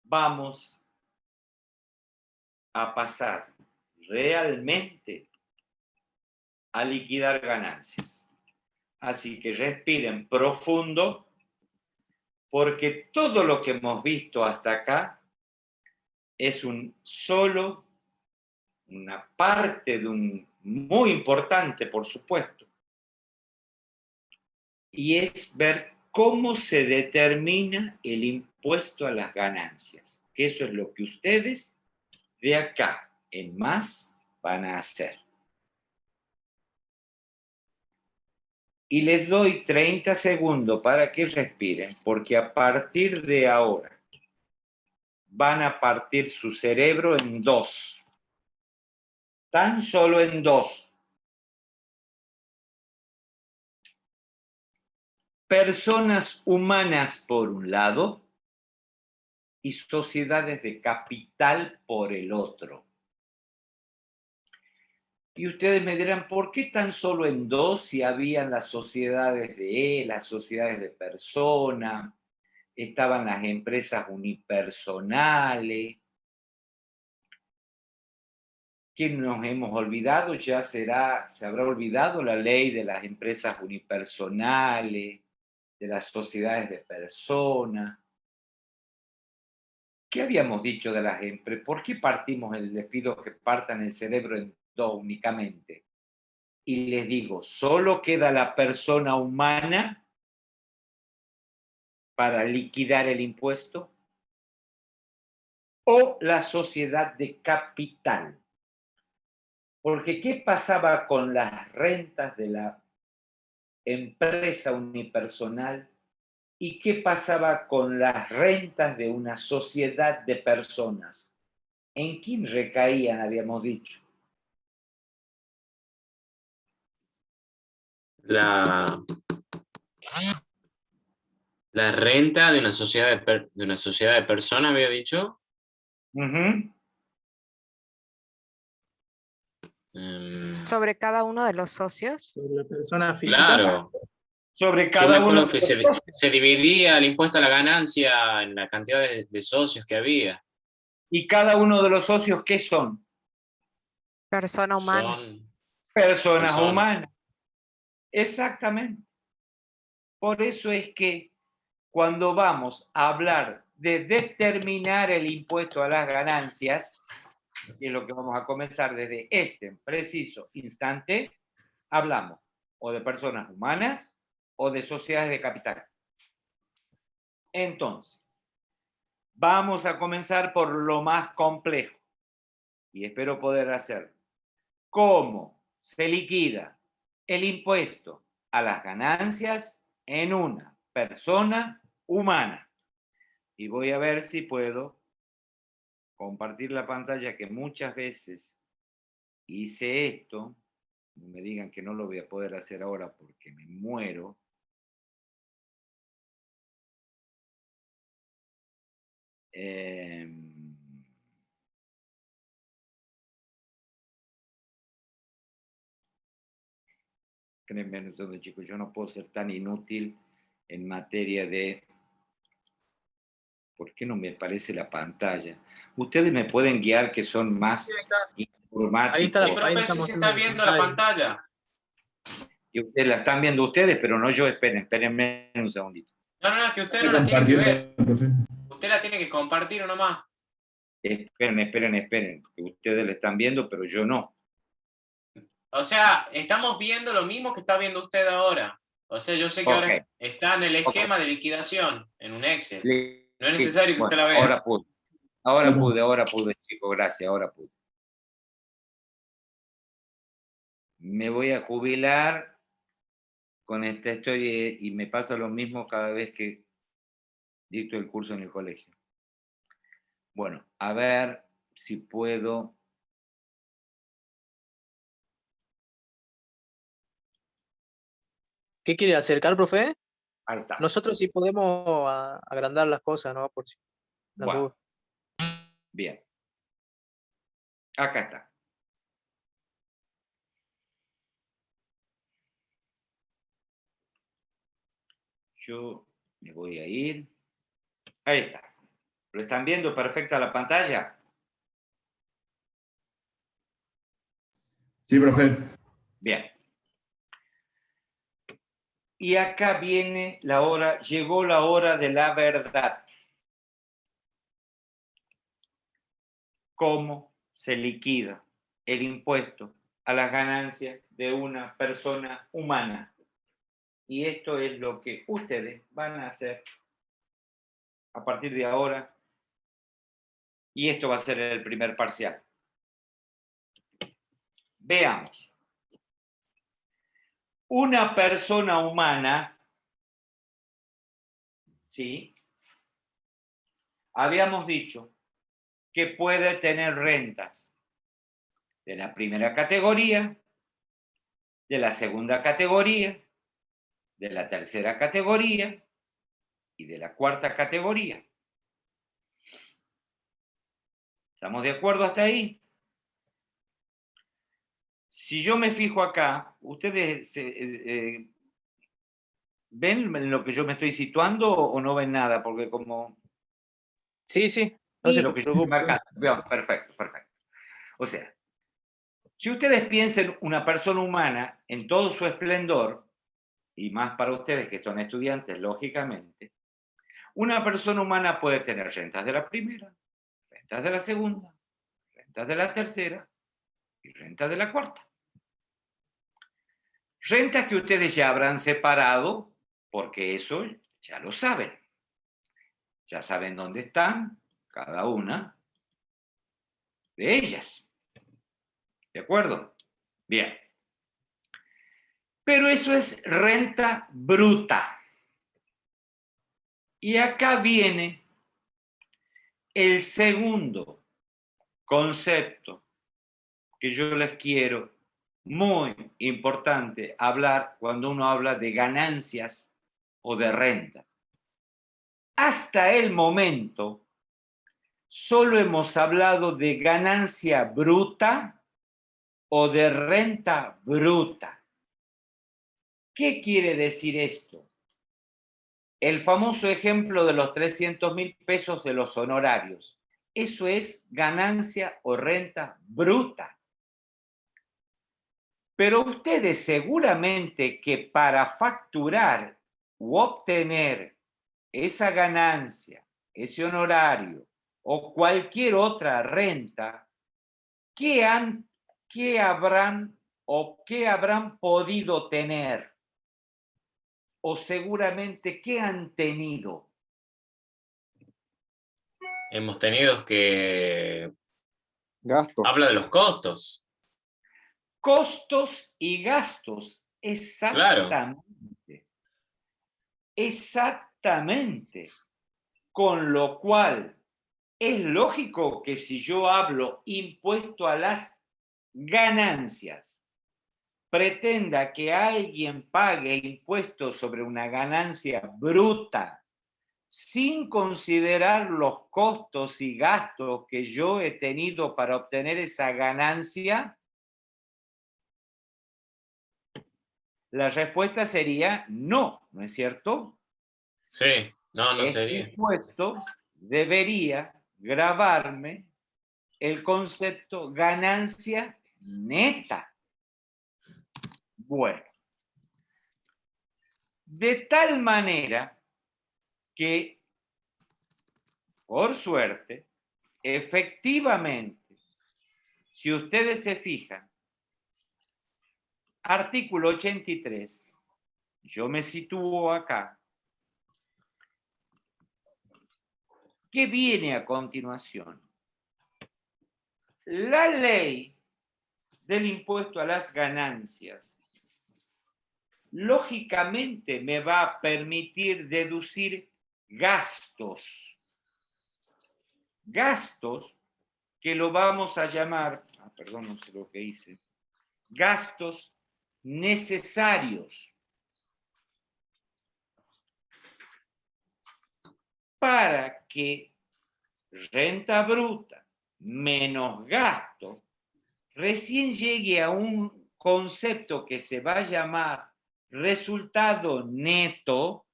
vamos a pasar realmente a liquidar ganancias. Así que respiren profundo, porque todo lo que hemos visto hasta acá es una parte de un muy importante, por supuesto, y es ver cómo se determina el impuesto a las ganancias, que eso es lo que ustedes de acá en más van a hacer. Y les doy 30 segundos para que respiren, porque a partir de ahora van a partir su cerebro en dos. Tan solo en dos. Personas humanas por un lado y sociedades de capital por el otro. Y ustedes me dirán, ¿por qué tan solo en dos si habían las sociedades las sociedades de persona, estaban las empresas unipersonales? ¿Qué nos hemos olvidado? Ya se habrá olvidado la ley de las empresas unipersonales, de las sociedades de personas. ¿Qué habíamos dicho de las empresas? ¿Por qué les pido que partan el cerebro en dos únicamente? Y les digo, solo queda la persona humana para liquidar el impuesto o la sociedad de capital. Porque ¿qué pasaba con las rentas de la empresa unipersonal y qué pasaba con las rentas de una sociedad de personas? ¿En quién recaían, habíamos dicho? La renta de una sociedad de personas, había dicho. Sobre cada uno de los socios. Sobre la persona física. Claro. Sobre Yo me cada uno acuerdo que se dividía el impuesto a la ganancia en la cantidad de socios que había. ¿Y cada uno de los socios qué son? Persona humana. Son personas humanas. Exactamente. Por eso es que cuando vamos a hablar de determinar el impuesto a las ganancias, que es lo que vamos a comenzar desde este preciso instante, hablamos o de personas humanas o de sociedades de capital. Entonces, Vamos a comenzar por lo más complejo y espero poder hacerlo. ¿Cómo se liquida el impuesto a las ganancias en una persona humana? Y voy a ver si puedo compartir la pantalla, que muchas veces hice esto. No me digan que no lo voy a poder hacer ahora porque me muero. Créanme un segundo, chicos, yo no puedo ser tan inútil en materia de... ¿Por qué no me aparece la pantalla? Ustedes me pueden guiar, que son más informáticos. Ahí está, Sí, profe, sí estamos se está viendo viendo la pantalla. Y ustedes la están viendo ustedes, pero no yo. Espérenme un segundito. No, es que usted no la tiene que ver. Compartirla, profe. Usted la tiene que compartir nomás. Esperen, porque ustedes la están viendo, pero yo no. O sea, estamos viendo lo mismo que está viendo usted ahora. O sea, yo sé que ahora está en el esquema de liquidación, en un Excel. No es necesario que usted la vea. Ahora pude, chicos, gracias, ahora pude. Me voy a jubilar con esta historia y me pasa lo mismo cada vez que dicto el curso en el colegio. Bueno, a ver si puedo... ¿Qué quiere acercar, profe? Ahí está. Nosotros sí podemos agrandar las cosas, ¿no? Por si las Bueno, dudas. bien. Acá está. Yo me voy a ir. Ahí está. ¿Lo están viendo perfecta la pantalla? Sí, profe. Bien. Y acá viene la hora, llegó la hora de la verdad. ¿Cómo se liquida el impuesto a las ganancias de una persona humana? Y esto es lo que ustedes van a hacer a partir de ahora. Y esto va a ser el primer parcial. Veamos. Una persona humana, ¿sí? Habíamos dicho que puede tener rentas de la primera categoría, de la segunda categoría, de la tercera categoría y de la cuarta categoría. ¿Estamos de acuerdo hasta ahí? Si yo me fijo acá, ¿ustedes ven lo que yo me estoy situando o no ven nada? Porque como... Sí, no se lo que yo estoy preocupe. marcando. Perfecto. O sea, si ustedes piensen una persona humana en todo su esplendor, y más para ustedes que son estudiantes, lógicamente, una persona humana puede tener rentas de la primera, rentas de la segunda, rentas de la tercera y rentas de la cuarta. Rentas que ustedes ya habrán separado, porque eso ya lo saben. Ya saben dónde están cada una de ellas. ¿De acuerdo? Bien. Pero eso es renta bruta. Y acá viene el segundo concepto que yo les quiero, muy importante, hablar cuando uno habla de ganancias o de rentas. Hasta el momento, solo hemos hablado de ganancia bruta o de renta bruta. ¿Qué quiere decir esto? El famoso ejemplo de los 300.000 pesos de los honorarios. Eso es ganancia o renta bruta. Pero ustedes seguramente que para facturar u obtener esa ganancia, ese honorario o cualquier otra renta, ¿qué habrán podido tener? O seguramente, ¿qué han tenido? hemos tenido que Gastos. habla de los costos. Costos y gastos. Exactamente. Exactamente. Con lo cual, es lógico que si yo hablo impuesto a las ganancias, pretenda que alguien pague impuestos sobre una ganancia bruta sin considerar los costos y gastos que yo he tenido para obtener esa ganancia, la respuesta sería no, ¿no es cierto? Sí, no Este sería. impuesto debería gravarme el concepto ganancia neta. Bueno, de tal manera que, por suerte, efectivamente, si ustedes se fijan, artículo 83, yo me sitúo acá. ¿Qué viene a continuación? La ley del impuesto a las ganancias lógicamente me va a permitir deducir gastos. Gastos que lo vamos a llamar, perdón, no sé lo que hice, gastos necesarios para que renta bruta menos gasto recién llegue a un concepto que se va a llamar resultado neto,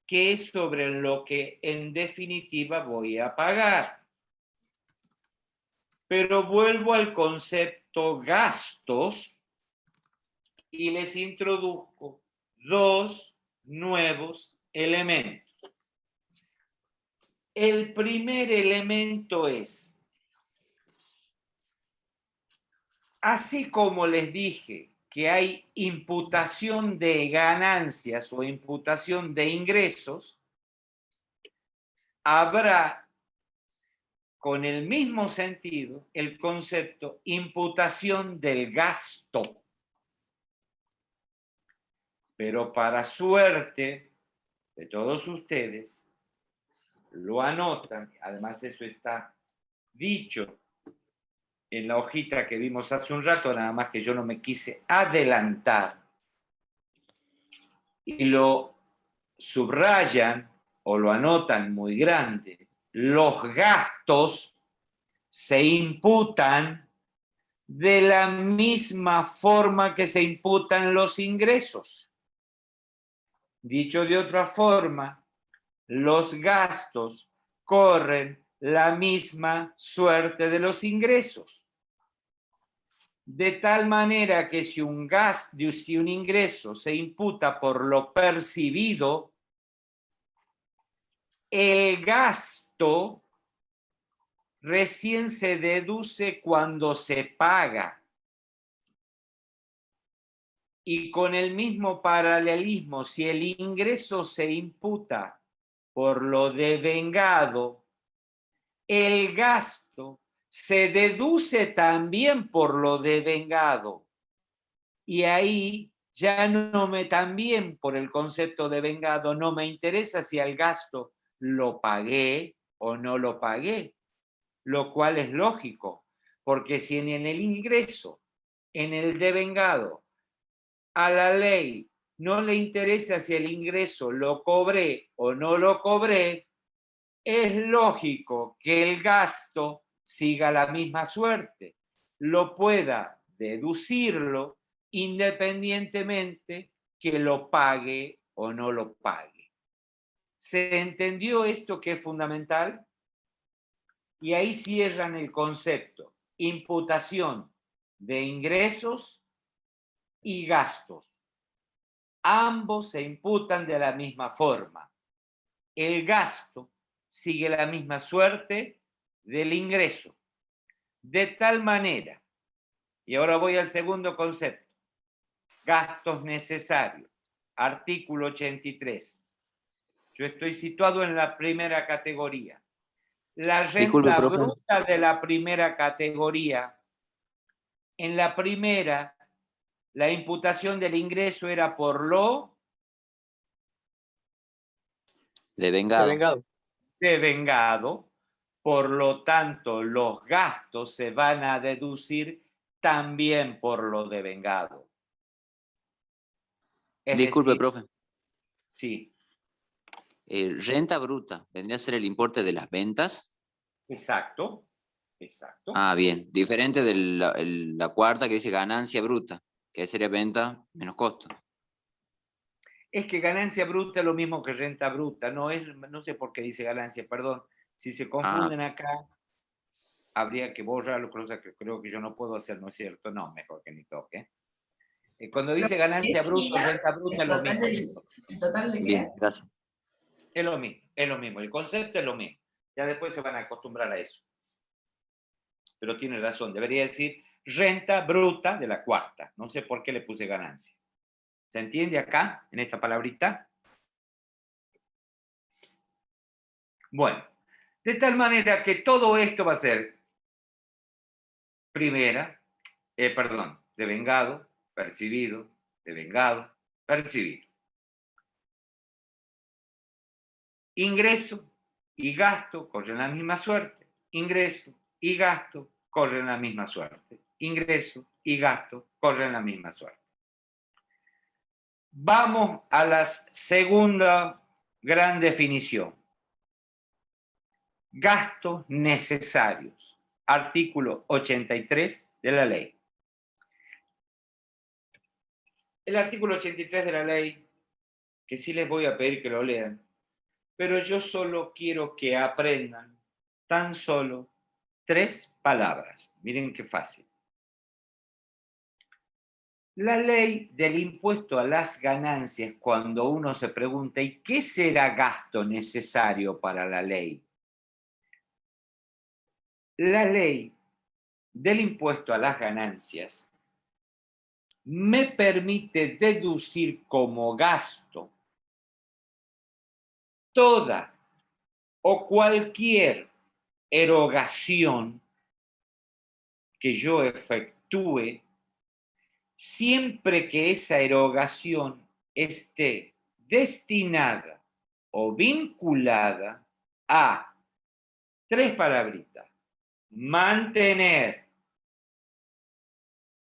que es sobre lo que en definitiva voy a pagar. Pero vuelvo al concepto gastos y les introduzco dos nuevos elementos. El primer elemento es, así como les dije que hay imputación de ganancias o imputación de ingresos, habrá con el mismo sentido el concepto imputación del gasto. Pero para suerte de todos ustedes, lo anotan, además eso está dicho en la hojita que vimos hace un rato, nada más que yo no me quise adelantar, y lo subrayan o lo anotan muy grande. Los gastos se imputan de la misma forma que se imputan los ingresos. Dicho de otra forma, los gastos corren la misma suerte de los ingresos. De tal manera que si un ingreso se imputa por lo percibido, el gasto recién se deduce cuando se paga. Y con el mismo paralelismo, si el ingreso se imputa por lo devengado, el gasto se deduce también por lo devengado. Y ahí ya también por el concepto devengado, no me interesa si al gasto lo pagué o no lo pagué, lo cual es lógico, porque si en el ingreso, en el devengado, a la ley no le interesa si el ingreso lo cobré o no lo cobré, es lógico que el gasto siga la misma suerte, lo pueda deducirlo independientemente que lo pague o no lo pague. ¿Se entendió esto que es fundamental? Y ahí cierran el concepto, imputación de ingresos y gastos. Ambos se imputan de la misma forma. El gasto sigue la misma suerte del ingreso. De tal manera, y ahora voy al segundo concepto, gastos necesarios, artículo 83. Yo estoy situado en la primera categoría. La Disculpe, renta profe. bruta de la primera categoría. En la primera, la imputación del ingreso era por lo Devengado. Devengado. devengado, por lo tanto, los gastos se van a deducir también por lo devengado. Es Disculpe, decir, profe. sí, Renta bruta, ¿vendría a ser el importe de las ventas? exacto, exacto. Ah, bien. Diferente de la cuarta que dice ganancia bruta, que sería venta menos costo. Es que ganancia bruta es lo mismo que renta bruta, no sé por qué dice ganancia, perdón. Si se confunden acá, habría que borrarlo, cosa que creo que yo no puedo hacer, ¿no es cierto? No, mejor que ni toque. Cuando dice ganancia bruta, renta bruta es lo mismo. ¿El total de qué? Bien, gracias. Es lo mismo. El concepto es lo mismo. Ya después se van a acostumbrar a eso. Pero tiene razón, debería decir renta bruta de la cuarta. No sé por qué le puse ganancia. ¿Se entiende acá, en esta palabrita? Bueno, de tal manera que todo esto va a ser devengado, percibido, devengado, percibido. Ingreso y gasto corren la misma suerte. Ingreso y gasto corren la misma suerte. Ingreso y gasto corren la misma suerte. Vamos a la segunda gran definición. Gastos necesarios. Artículo 83 de la ley. El artículo 83 de la ley, que sí les voy a pedir que lo lean, pero yo solo quiero que aprendan tan solo 3 palabras. Miren qué fácil. La ley del impuesto a las ganancias, cuando uno se pregunta, ¿y qué será gasto necesario para la ley? La ley del impuesto a las ganancias me permite deducir como gasto toda o cualquier erogación que yo efectúe siempre que esa erogación esté destinada o vinculada a 3 palabritas: mantener,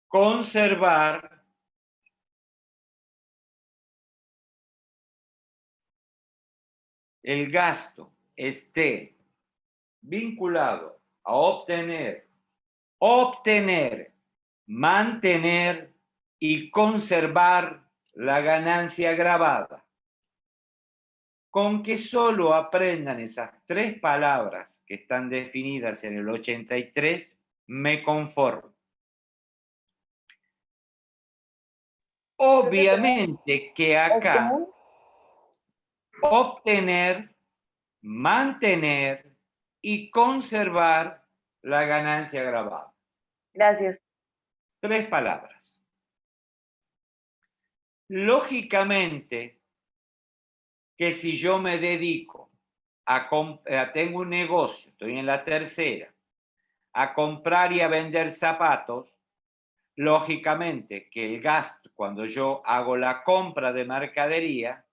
conservar, el gasto esté vinculado a obtener, mantener y conservar la ganancia grabada. Con que solo aprendan esas 3 palabras que están definidas en el 83, me conformo. Obviamente que acá obtener, mantener y conservar la ganancia grabada. Gracias. 3 palabras. Lógicamente que si yo me dedico tengo un negocio, estoy en la tercera, a comprar y a vender zapatos, lógicamente que el gasto, cuando yo hago la compra de mercadería,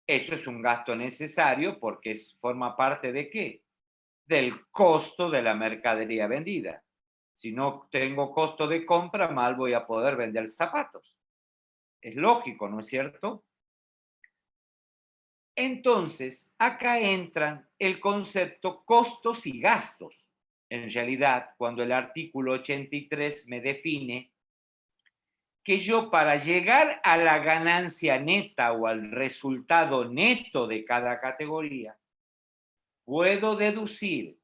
eso es un gasto necesario porque forma parte ¿de qué? Del costo de la mercadería vendida. Si no tengo costo de compra, mal voy a poder vender zapatos. Es lógico, ¿no es cierto? Entonces, acá entran el concepto costos y gastos. En realidad, cuando el artículo 83 me define que yo para llegar a la ganancia neta o al resultado neto de cada categoría, puedo deducir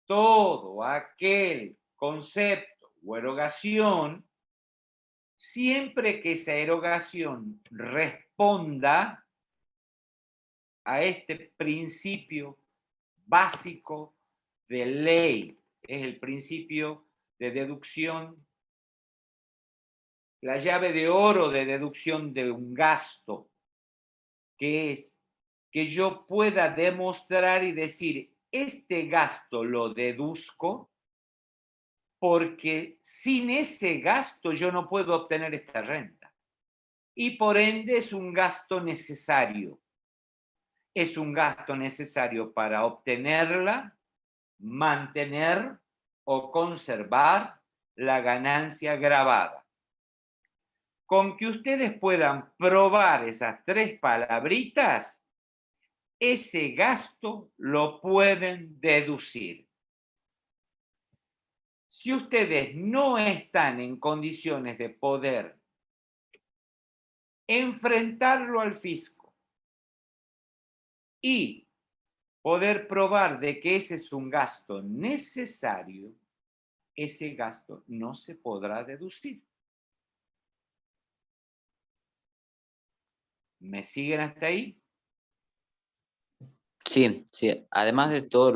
todo aquel concepto o erogación siempre que esa erogación responda a este principio básico de ley. Es el principio de deducción, la llave de oro de deducción de un gasto, que es que yo pueda demostrar y decir, este gasto lo deduzco porque sin ese gasto yo no puedo obtener esta renta. Y por ende es un gasto necesario. Es un gasto necesario para obtenerla, mantener o conservar la ganancia grabada. Con que ustedes puedan probar esas 3 palabritas, ese gasto lo pueden deducir. Si ustedes no están en condiciones de poder enfrentarlo al fisco y poder probar de que ese es un gasto necesario, ese gasto no se podrá deducir. ¿Me siguen hasta ahí? Sí, sí. Además de todos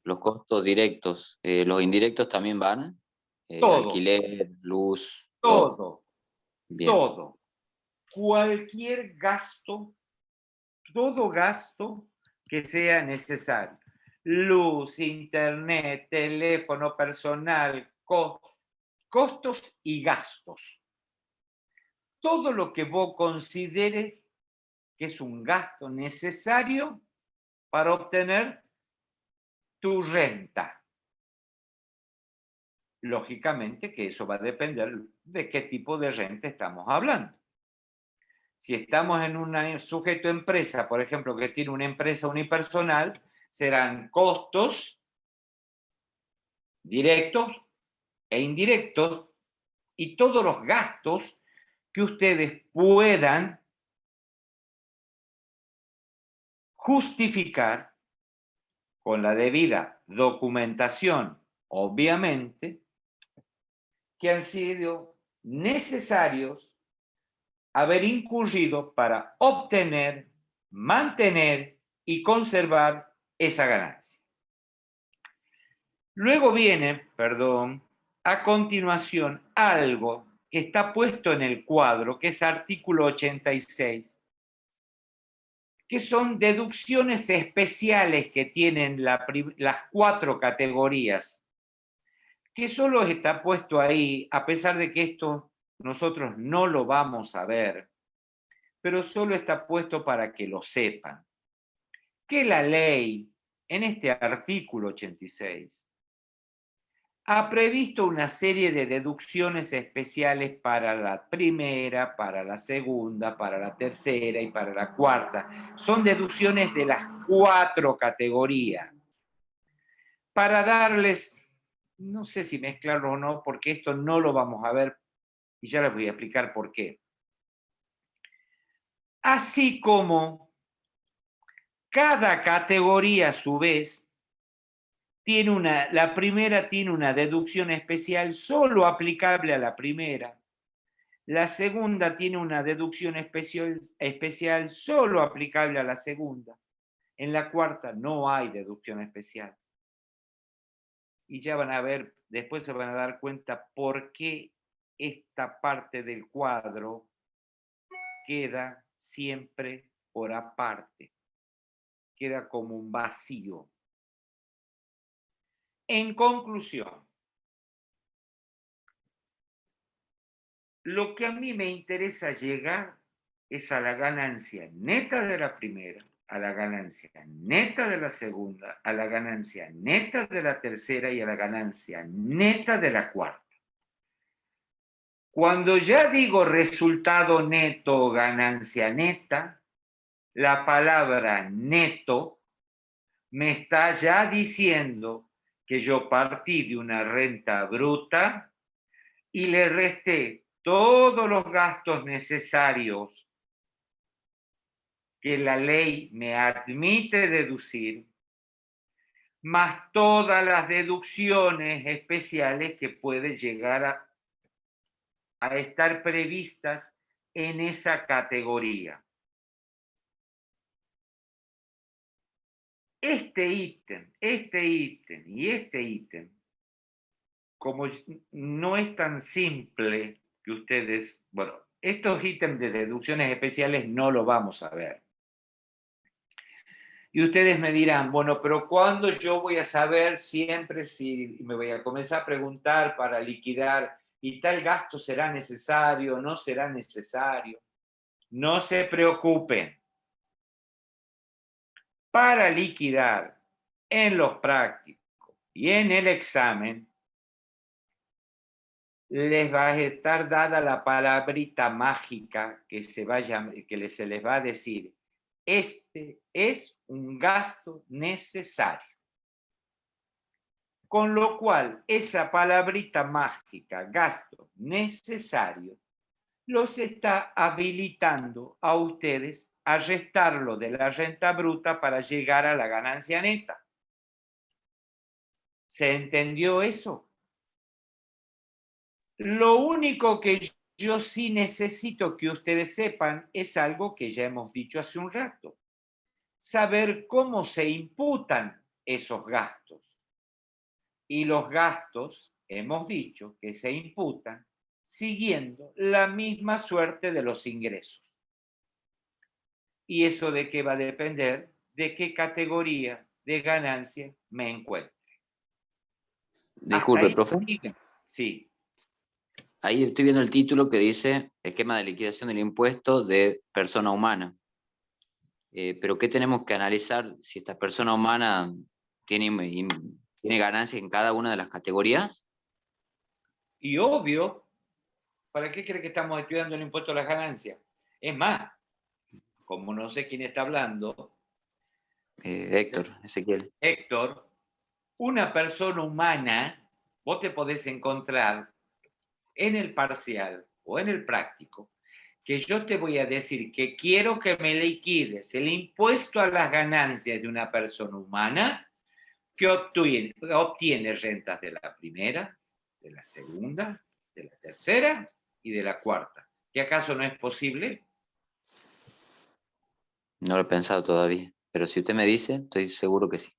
los costos directos, los indirectos también van. Todo. Alquiler, luz, Todo. Bien. Todo. Cualquier gasto, todo gasto que sea necesario. Luz, internet, teléfono personal, costos y gastos. Todo lo que vos consideres que es un gasto necesario para obtener tu renta. Lógicamente que eso va a depender de qué tipo de renta estamos hablando. Si estamos en un sujeto empresa, por ejemplo, que tiene una empresa unipersonal, serán costos directos e indirectos y todos los gastos que ustedes puedan justificar con la debida documentación, obviamente, que han sido necesarios haber incurrido para obtener, mantener y conservar esa ganancia. Luego viene, a continuación algo que está puesto en el cuadro, que es artículo 86, que son deducciones especiales que tienen las 4 categorías, que solo está puesto ahí, a pesar de que esto nosotros no lo vamos a ver, pero solo está puesto para que lo sepan. Que la ley, en este artículo 86, ha previsto una serie de deducciones especiales para la primera, para la segunda, para la tercera y para la cuarta. Son deducciones de las 4 categorías. Para darles, no sé si mezclarlo o no, porque esto no lo vamos a ver y ya les voy a explicar por qué. Así como cada categoría a su vez la primera tiene una deducción especial solo aplicable a la primera. La segunda tiene una deducción especial solo aplicable a la segunda. En la cuarta no hay deducción especial. Y ya van a ver, después se van a dar cuenta por qué esta parte del cuadro queda siempre por aparte. Queda como un vacío. En conclusión, lo que a mí me interesa llegar es a la ganancia neta de la primera, a la ganancia neta de la segunda, a la ganancia neta de la tercera y a la ganancia neta de la cuarta. Cuando ya digo resultado neto o ganancia neta, la palabra neto me está ya diciendo que yo partí de una renta bruta y le resté todos los gastos necesarios que la ley me admite deducir, más todas las deducciones especiales que pueden llegar a estar previstas en esa categoría. Este ítem y este ítem, como no es tan simple que ustedes, bueno, estos ítems de deducciones especiales no lo vamos a ver. Y ustedes me dirán, bueno, pero ¿cuándo yo voy a saber siempre si me voy a comenzar a preguntar para liquidar y tal gasto será necesario o no será necesario? No se preocupen. Para liquidar en los prácticos y en el examen, les va a estar dada la palabrita mágica que se les va a decir, este es un gasto necesario. Con lo cual, esa palabrita mágica, gasto necesario, los está habilitando a ustedes a restarlo de la renta bruta para llegar a la ganancia neta. ¿Se entendió eso? Lo único que yo sí necesito que ustedes sepan es algo que ya hemos dicho hace un rato. Saber cómo se imputan esos gastos. Y los gastos, hemos dicho, que se imputan siguiendo la misma suerte de los ingresos. ¿Y eso de qué va a depender? De qué categoría de ganancia me encuentre. Disculpe, profe. Sí. Ahí estoy viendo el título que dice esquema de liquidación del impuesto de persona humana. Pero ¿qué tenemos que analizar si esta persona humana tiene ganancias en cada una de las categorías? Y obvio, ¿para qué cree que estamos estudiando el impuesto a las ganancias? Es más, como no sé quién está hablando. Héctor, Ezequiel. Héctor, una persona humana, vos te podés encontrar en el parcial o en el práctico, que yo te voy a decir que quiero que me liquides el impuesto a las ganancias de una persona humana que obtiene rentas de la primera, de la segunda, de la tercera y de la cuarta. ¿Qué acaso no es posible? No lo he pensado todavía, pero si usted me dice, estoy seguro que sí.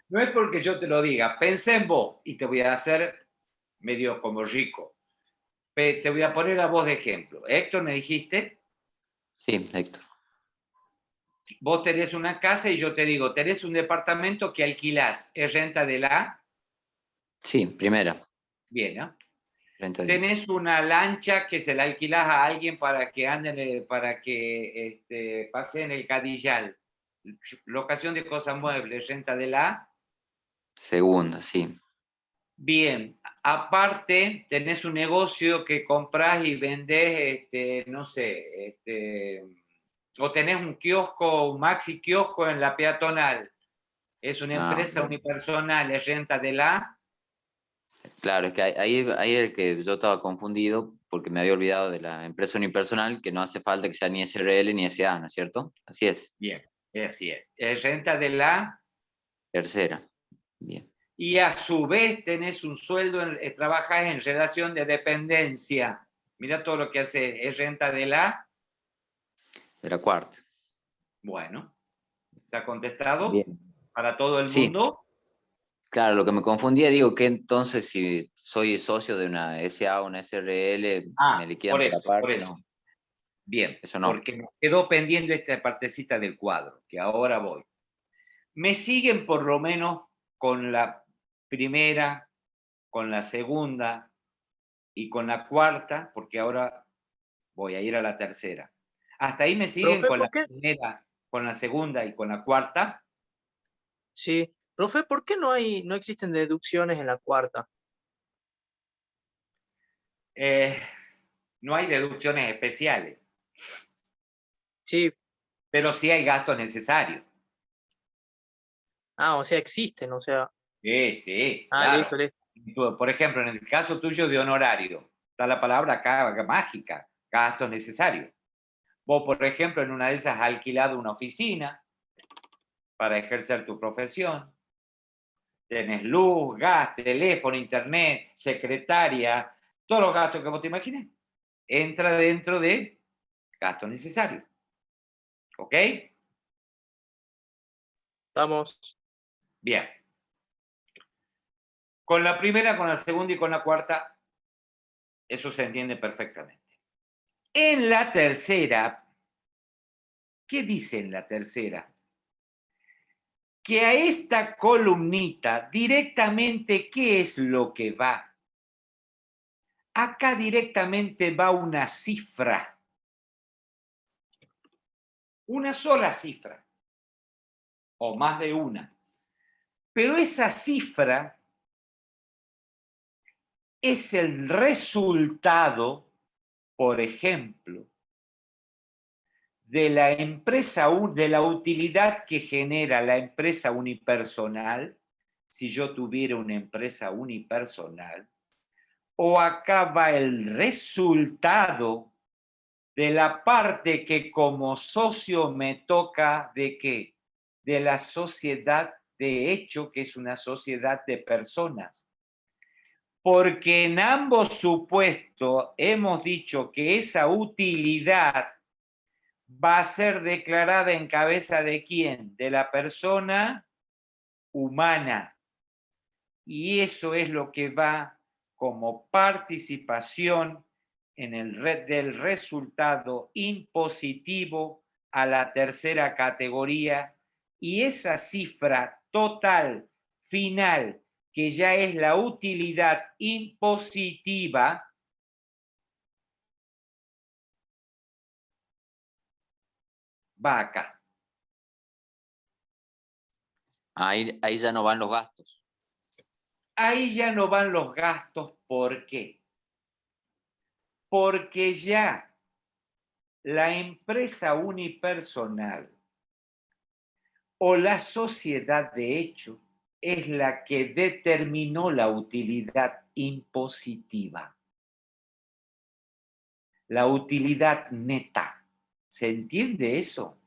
No es porque yo te lo diga, pensé en vos y te voy a hacer medio como rico. Te voy a poner a vos de ejemplo. Héctor, ¿me dijiste? Sí, Héctor. Vos tenés una casa y yo te digo, tenés un departamento que alquilás, ¿es renta de la? Sí, primera. Bien, ¿no? Tenés una lancha que se la alquilás a alguien para que pase en el Cadillal. Locación de cosas muebles, renta de la? Segunda, sí. Bien, aparte tenés un negocio que comprás y vendés, no sé, o tenés un kiosco, un maxi kiosco en la peatonal. Es una empresa unipersonal, es renta de la? Claro, es que ahí es que yo estaba confundido porque me había olvidado de la empresa unipersonal, que no hace falta que sea ni SRL ni SA, ¿no es cierto? Así es. Bien, así es. Es renta de la? Tercera. Bien. Y a su vez tenés un sueldo, trabajás en relación de dependencia. Mira todo lo que hace, es renta de la? De la cuarta. Bueno, ¿está contestado? Bien. ¿Para todo el Sí. mundo? Claro, lo que me confundía, digo, que entonces si soy socio de una SA o una SRL, me liquidan por aparte, no. Bien, eso no. Porque me quedó pendiente esta partecita del cuadro, que ahora voy. Me siguen por lo menos con la primera, con la segunda y con la cuarta, porque ahora voy a ir a la tercera. ¿Hasta ahí me siguen? Profe, Con la ¿por qué? primera, con la segunda y con la cuarta? Sí. Profe, ¿por qué no existen deducciones en la cuarta? No hay deducciones especiales, Sí. pero sí hay gastos necesarios. Ah, o sea, existen, o sea. Sí, Ah, claro. listo. Por ejemplo, en el caso tuyo de honorario, está la palabra acá mágica, gastos necesarios. Vos, por ejemplo, en una de esas has alquilado una oficina para ejercer tu profesión. Tenés luz, gas, teléfono, internet, secretaria, todos los gastos que vos te imagines. Entra dentro de gastos necesarios. ¿Ok? Estamos. Bien. Con la primera, con la segunda y con la cuarta, eso se entiende perfectamente. En la tercera, ¿Qué dice en la tercera? Que a esta columnita directamente, ¿qué es lo que va? Acá directamente va una cifra. Una sola cifra. O más de una. Pero esa cifra es el resultado, por ejemplo, de la empresa, de la utilidad que genera la empresa unipersonal, si yo tuviera una empresa unipersonal, o acá va el resultado de la parte que como socio me toca de qué? De la sociedad de hecho, que es una sociedad de personas. Porque en ambos supuestos hemos dicho que esa utilidad va a ser declarada en cabeza de quién? De la persona humana. Y eso es lo que va como participación en del resultado impositivo a la tercera categoría, y esa cifra total final, que ya es la utilidad impositiva, va acá. Ahí ya no van los gastos. Ahí ya no van los gastos. ¿Por qué? Porque ya la empresa unipersonal o la sociedad de hecho es la que determinó la utilidad impositiva. La utilidad neta. ¿Se entiende eso?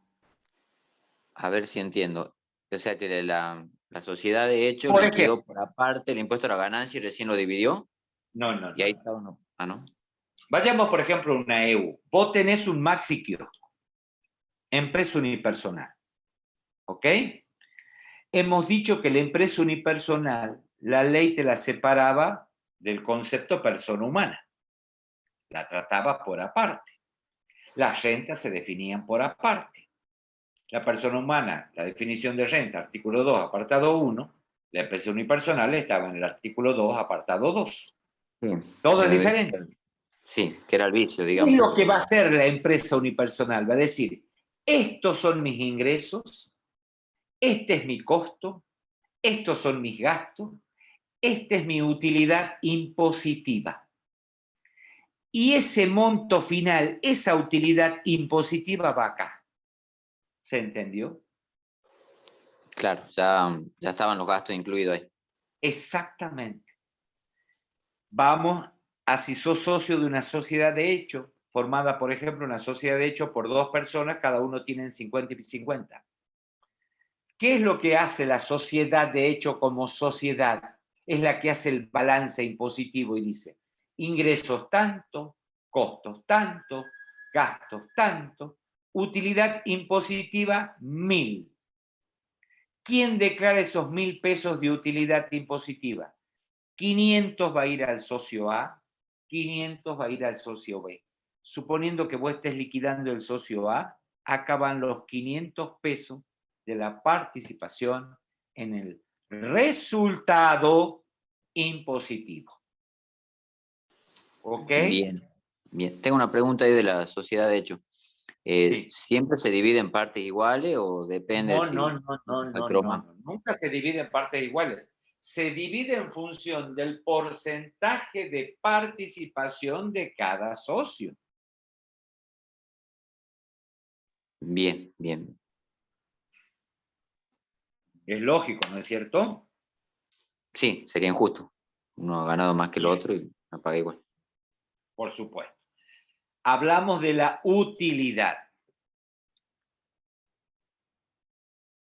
A ver si entiendo. O sea que la sociedad de hecho Por liquidó ejemplo, por aparte el impuesto a la ganancia y recién lo dividió. no. Y ahí está uno. Ah, ¿no? Vayamos, por ejemplo, a una EU. Vos tenés un maxi kiosco, empresa unipersonal. ¿Ok? Hemos dicho que la empresa unipersonal, la ley te la separaba del concepto persona humana. La trataba por aparte. Las rentas se definían por aparte. La persona humana, la definición de renta, artículo 2, apartado 1, la empresa unipersonal estaba en el artículo 2, apartado 2. Sí, Todo es diferente. Sí, que era el vicio, ¿Qué digamos. es lo que va a hacer la empresa unipersonal? Va a decir, estos son mis ingresos, este es mi costo, estos son mis gastos, esta es mi utilidad impositiva. Y ese monto final, esa utilidad impositiva va acá. ¿Se entendió? Claro, ya estaban los gastos incluidos ahí. Exactamente. Vamos a si sos socio de una sociedad de hecho, formada, por ejemplo, una sociedad de hecho por dos personas, cada uno tiene 50 y 50. ¿Qué es lo que hace la sociedad de hecho como sociedad? Es la que hace el balance impositivo y dice, ingresos tanto, costos tanto, gastos tanto, utilidad impositiva 1000. ¿Quién declara esos 1000 pesos de utilidad impositiva? 500 va a ir al socio A, 500 va a ir al socio B. Suponiendo que vos estés liquidando el socio A, acaban los 500 pesos de la participación en el resultado impositivo. ¿Ok? Bien, bien. Tengo una pregunta ahí de la sociedad de hecho. Sí. ¿Siempre se divide en partes iguales o depende No. más? Nunca se divide en partes iguales. Se divide en función del porcentaje de participación de cada socio. Bien, bien. Es lógico, ¿no es cierto? Sí, sería injusto. Uno ha ganado más que el Bien. otro y no paga igual. Por supuesto. Hablamos de la utilidad.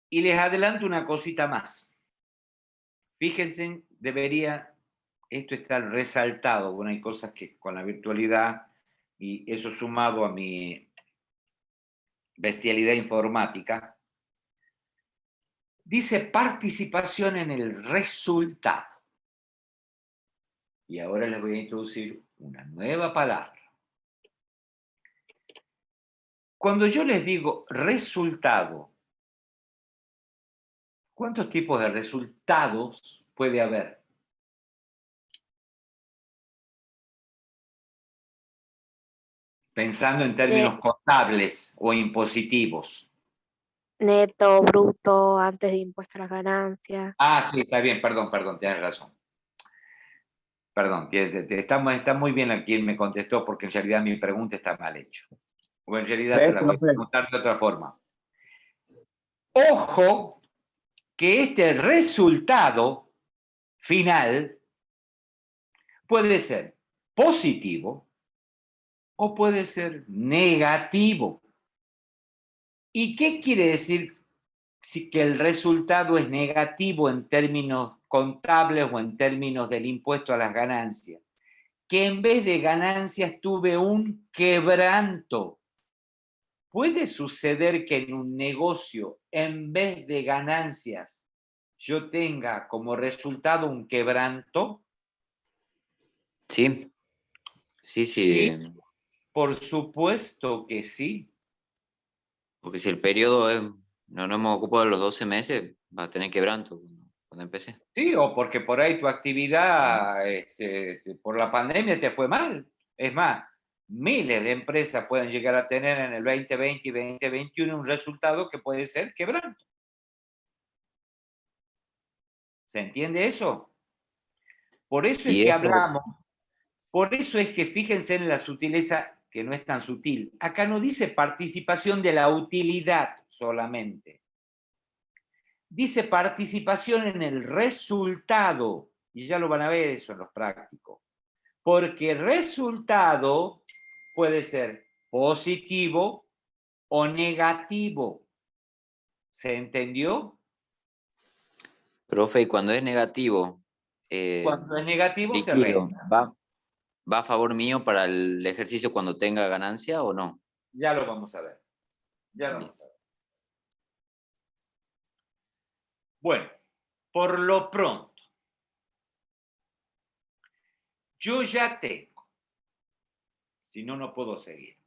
Y les adelanto una cosita más. Fíjense, debería esto estar resaltado. Bueno, hay cosas que con la virtualidad y eso sumado a mi bestialidad informática, dice participación en el resultado. Y ahora les voy a introducir una nueva palabra. Cuando yo les digo resultado, ¿cuántos tipos de resultados puede haber? Pensando en términos contables o impositivos. Neto, bruto, antes de impuesto a las ganancias. Ah, sí, está bien, perdón, tienes razón. Perdón, está muy bien a quien me contestó porque en realidad mi pregunta está mal hecha. O en realidad se la voy a preguntar de otra forma. Ojo que este resultado final puede ser positivo o puede ser negativo. ¿Y qué quiere decir si que el resultado es negativo en términos contables o en términos del impuesto a las ganancias? Que en vez de ganancias tuve un quebranto. ¿Puede suceder que en un negocio, en vez de ganancias, yo tenga como resultado un quebranto? Sí, sí, sí. Sí, por supuesto que sí. Porque si el periodo es, no nos hemos ocupado de los 12 meses, va a tener quebranto cuando empecé. Sí, o porque por ahí tu actividad por la pandemia te fue mal. Es más, miles de empresas pueden llegar a tener en el 2020 y 2021 un resultado que puede ser quebranto. ¿Se entiende eso? Por eso es Y que eso, hablamos, por eso es que fíjense en la sutileza que no es tan sutil. Acá no dice participación de la utilidad solamente. Dice participación en el resultado, y ya lo van a ver eso en los prácticos, porque resultado puede ser positivo o negativo. ¿Se entendió? profe, y cuando es negativo, Cuando es negativo se líquido, resta. ¿va a favor mío para el ejercicio cuando tenga ganancia o no? Ya lo vamos a ver. Ya lo vamos a ver. Bueno, por lo pronto, yo ya tengo, si no, no puedo seguir.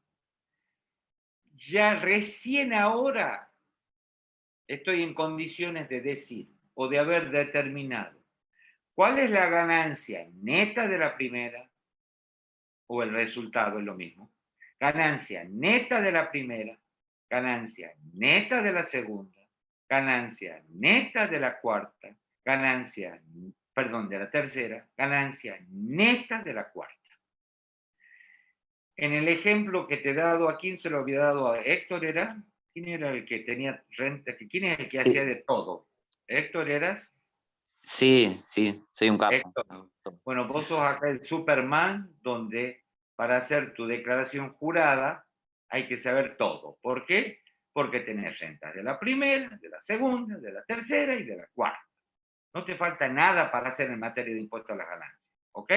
Ya recién ahora estoy en condiciones de decir o de haber determinado cuál es la ganancia neta de la primera, o el resultado es lo mismo, ganancia neta de la primera, ganancia neta de la segunda, ganancia neta de la cuarta, ganancia, perdón, de la tercera, ganancia neta de la cuarta. En el ejemplo que te he dado, ¿a quién se lo había dado? ¿A Héctor era? ¿Quién era el que tenía renta? ¿Quién es el que hacía de todo? ¿Héctor eras? Sí, soy un capo. Héctor. Bueno, vos sos acá el Superman, donde para hacer tu declaración jurada hay que saber todo. ¿Por qué? Porque tenés rentas de la primera, de la segunda, de la tercera y de la cuarta. No te falta nada para hacer en materia de impuesto a las ganancias. ¿Ok?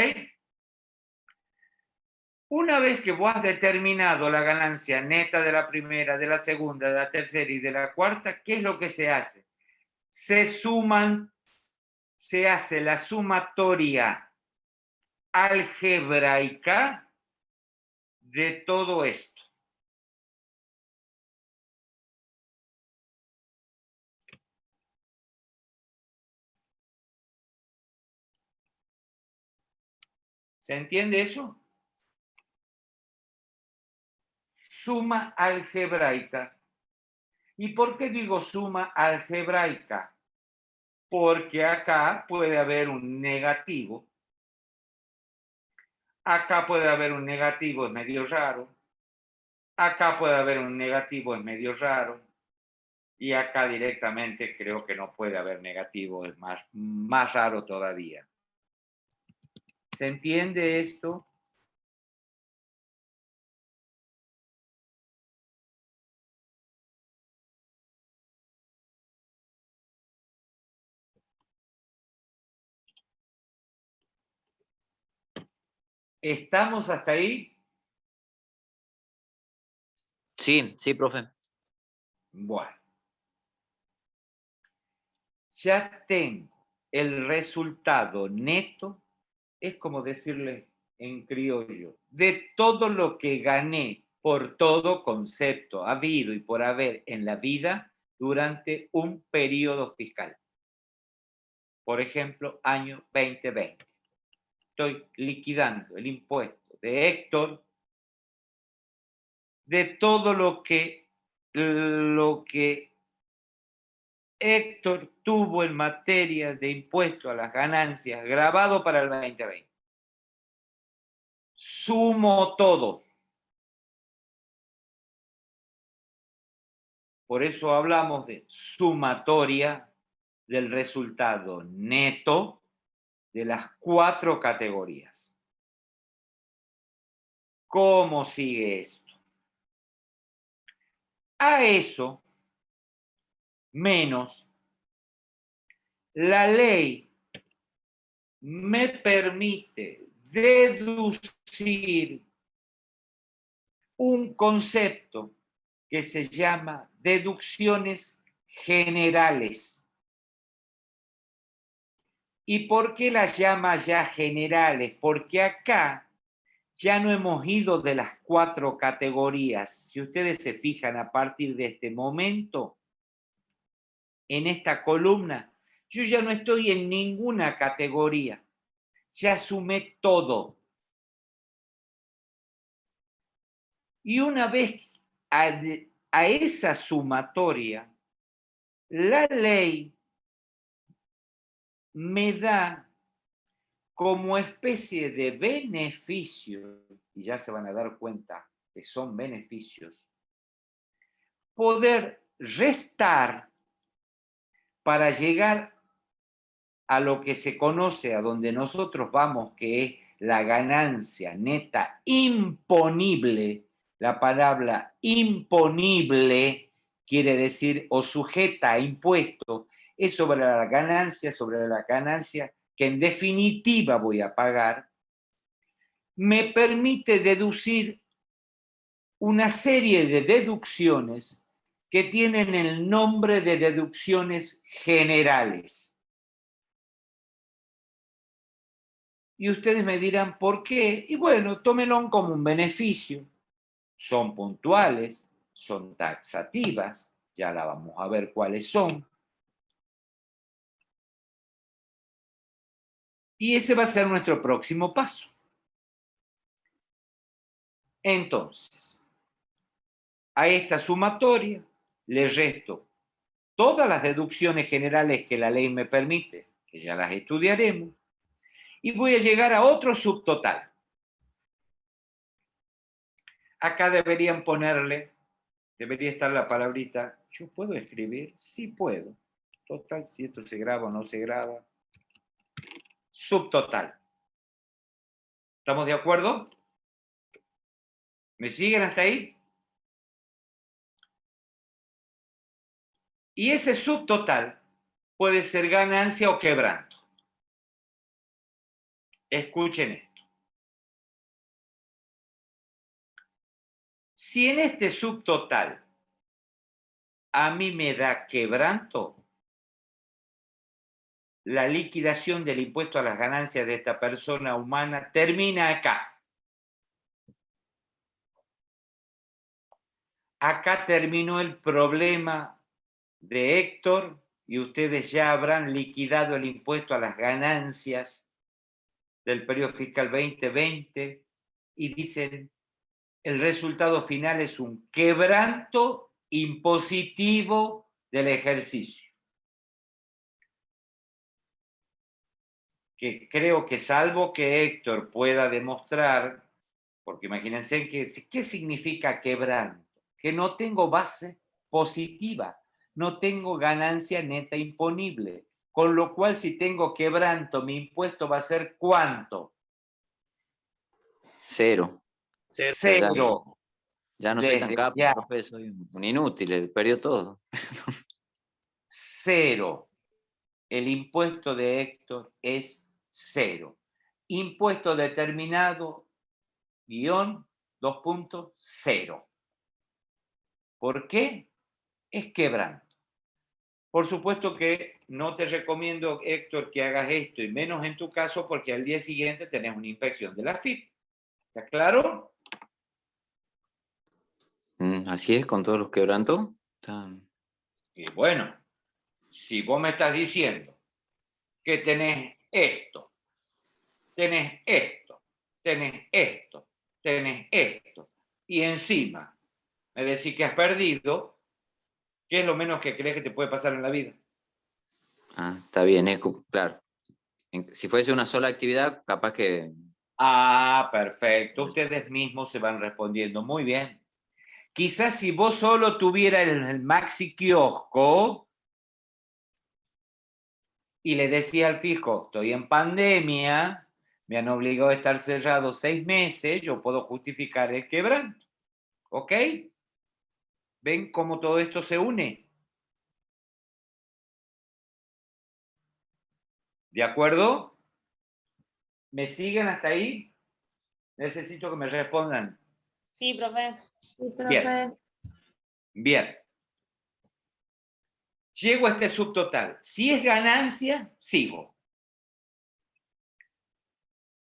Una vez que vos has determinado la ganancia neta de la primera, de la segunda, de la tercera y de la cuarta, ¿qué es lo que se hace? Se suman, se hace la sumatoria algebraica de todo esto. ¿Se entiende eso? Suma algebraica. ¿Y por qué digo suma algebraica? Porque acá puede haber un negativo. Acá puede haber un negativo, es medio raro. Acá puede haber un negativo, es medio raro. Y acá directamente creo que no puede haber negativo, es más raro todavía. ¿Se entiende esto? ¿Estamos hasta ahí? Sí, profe. Bueno. Ya tengo el resultado neto, es como decirle en criollo, de todo lo que gané por todo concepto habido y por haber en la vida durante un periodo fiscal. Por ejemplo, año 2020. Estoy liquidando el impuesto de Héctor de todo lo que Héctor tuvo en materia de impuesto a las ganancias grabado para el 2020. Sumo todo. Por eso hablamos de sumatoria del resultado neto de las 4 categorías. ¿Cómo sigue esto? A eso, menos, la ley me permite deducir un concepto que se llama deducciones generales. ¿Y por qué las llama ya generales? Porque acá ya no hemos ido de las 4 categorías. Si ustedes se fijan a partir de este momento, en esta columna, yo ya no estoy en ninguna categoría. Ya sumé todo. Y una vez a esa sumatoria, la ley me da como especie de beneficio, y ya se van a dar cuenta que son beneficios, poder restar para llegar a lo que se conoce, a donde nosotros vamos, que es la ganancia neta imponible. La palabra imponible quiere decir o sujeta a impuesto, es sobre la ganancia que en definitiva voy a pagar, me permite deducir una serie de deducciones que tienen el nombre de deducciones generales. Y ustedes me dirán, ¿por qué? Y bueno, tómenlo como un beneficio. Son puntuales, son taxativas, ya la vamos a ver cuáles son. Y ese va a ser nuestro próximo paso. Entonces, a esta sumatoria le resto todas las deducciones generales que la ley me permite, que ya las estudiaremos, y voy a llegar a otro subtotal. Acá debería estar la palabrita, ¿yo puedo escribir? Sí puedo. Total, si esto se graba o no se graba. Subtotal. ¿Estamos de acuerdo? ¿Me siguen hasta ahí? Y ese subtotal puede ser ganancia o quebranto. Escuchen esto. Si en este subtotal a mí me da quebranto, la liquidación del impuesto a las ganancias de esta persona humana termina acá. Acá terminó el problema de Héctor y ustedes ya habrán liquidado el impuesto a las ganancias del periodo fiscal 2020 y dicen, el resultado final es un quebranto impositivo del ejercicio. Que creo que salvo que Héctor pueda demostrar, porque imagínense ¿qué significa quebranto? Que no tengo base positiva, no tengo ganancia neta imponible, con lo cual si tengo quebranto, mi impuesto va a ser ¿cuánto? 0. Cero. Ya no soy tan capo, Ya. profe, soy un inútil, perdió todo. 0. El impuesto de Héctor es 0. Impuesto determinado, guión, 2.0. ¿Por qué? Es quebranto. Por supuesto que no te recomiendo, Héctor, que hagas esto, y menos en tu caso, porque al día siguiente tenés una inspección de la AFIP. ¿Está claro? Bien, así es con todos los quebrantos. Y bueno, si vos me estás diciendo que tenés esto, tenés esto, tenés esto, tenés esto, y encima me decís que has perdido, ¿qué es lo menos que crees que te puede pasar en la vida? Ah, está bien, claro. Si fuese una sola actividad, capaz que... Ah, perfecto. Ustedes mismos se van respondiendo. Muy bien. Quizás si vos solo tuvieras el maxi kiosco y le decía al fisco, estoy en pandemia, me han obligado a estar cerrado 6 meses, yo puedo justificar el quebranto. ¿Ok? ¿Ven cómo todo esto se une? ¿De acuerdo? ¿Me siguen hasta ahí? Necesito que me respondan. Sí, profe. Sí, Bien. profe. Bien. Llego a este subtotal. Si es ganancia, sigo.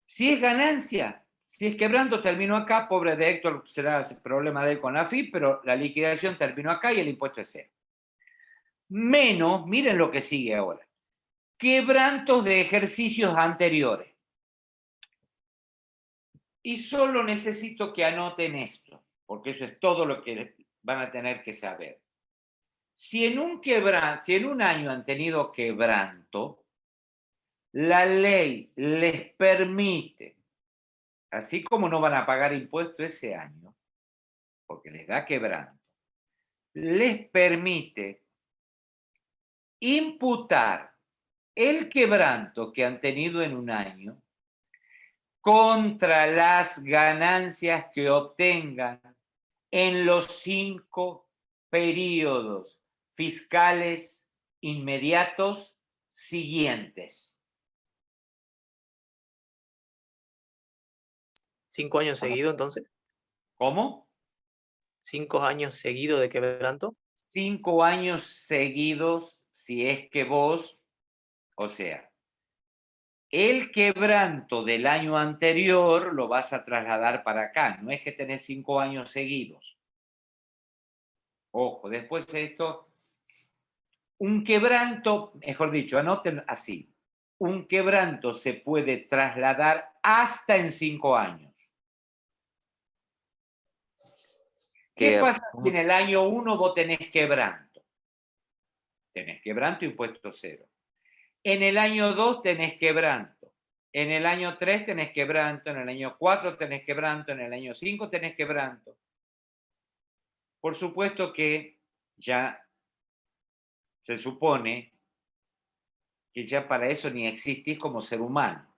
Si es ganancia, si es quebranto, termino acá. Pobre de Héctor, será problema de él con la FIP, pero la liquidación terminó acá y el impuesto es cero. Menos, miren lo que sigue ahora. Quebrantos de ejercicios anteriores. Y solo necesito que anoten esto, porque eso es todo lo que van a tener que saber. Si en un año han tenido quebranto, la ley les permite, así como no van a pagar impuesto ese año, porque les da quebranto, les permite imputar el quebranto que han tenido en un año contra las ganancias que obtengan en los 5 periodos fiscales inmediatos siguientes. 5 años seguidos, entonces. ¿Cómo? 5 años seguidos de quebranto. 5 años seguidos, si es que vos, o sea, el quebranto del año anterior lo vas a trasladar para acá, no es que tenés 5 años seguidos. Ojo, después de esto, un quebranto, mejor dicho, anoten así, un quebranto se puede trasladar hasta en 5 años. ¿Qué pasa si en el año 1 vos tenés quebranto? Tenés quebranto, impuesto cero. En el año 2 tenés quebranto. En el año 3 tenés quebranto. En el año 4 tenés quebranto. En el año 5 tenés quebranto. Por supuesto que ya se supone que ya para eso ni existís como ser humano.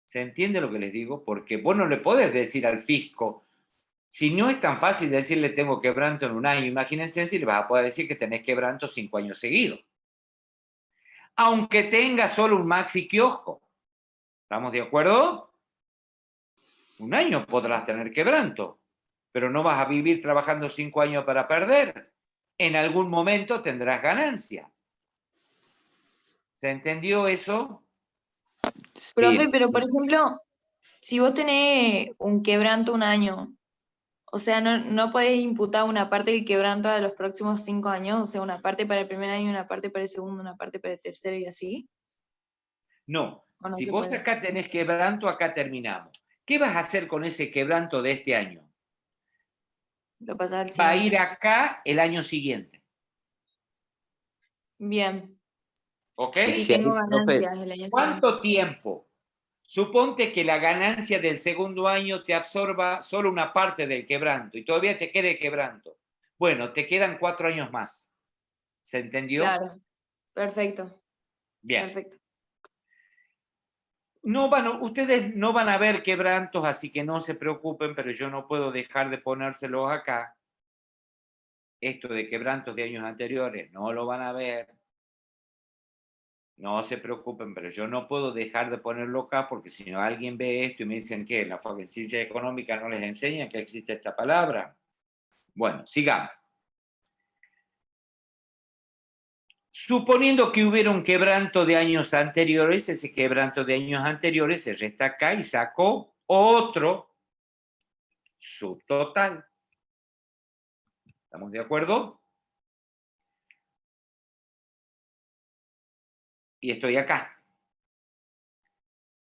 ¿Se entiende lo que les digo? Porque vos no le podés decir al fisco, si no es tan fácil decirle tengo quebranto en un año, imagínense si le vas a poder decir que tenés quebranto 5 años seguidos. Aunque tengas solo un maxi kiosco. ¿Estamos de acuerdo? Un año podrás tener quebranto, pero no vas a vivir trabajando 5 años para perder. En algún momento tendrás ganancia. ¿Se entendió eso? Sí, Profe, pero sí. por ejemplo, si vos tenés un quebranto un año, o sea, no podés imputar una parte del quebranto a los próximos 5 años, o sea, una parte para el primer año, una parte para el segundo, una parte para el tercero y así. No. ¿O no Si se vos puede? acá tenés quebranto, acá terminamos. ¿Qué vas a hacer con ese quebranto de este año? Lo pasás al Va a siguiente. ir acá el año siguiente. Bien. ¿Ok? Y si tengo ganancias el año siguiente. ¿Cuánto tiempo? Suponte que la ganancia del segundo año te absorba solo una parte del quebranto y todavía te quede quebranto. Bueno, te quedan 4 años más. ¿Se entendió? Claro. Perfecto. Bien. Perfecto. Ustedes no van a ver quebrantos, así que no se preocupen, pero yo no puedo dejar de ponérselos acá. Esto de quebrantos de años anteriores no lo van a ver. No se preocupen, pero yo no puedo dejar de ponerlo acá porque si no alguien ve esto y me dicen que en la ciencia económica no les enseñan que existe esta palabra. Bueno, sigamos. Suponiendo que hubiera un quebranto de años anteriores, ese quebranto de años anteriores se resta acá y sacó otro subtotal. ¿Estamos de acuerdo? Y estoy acá.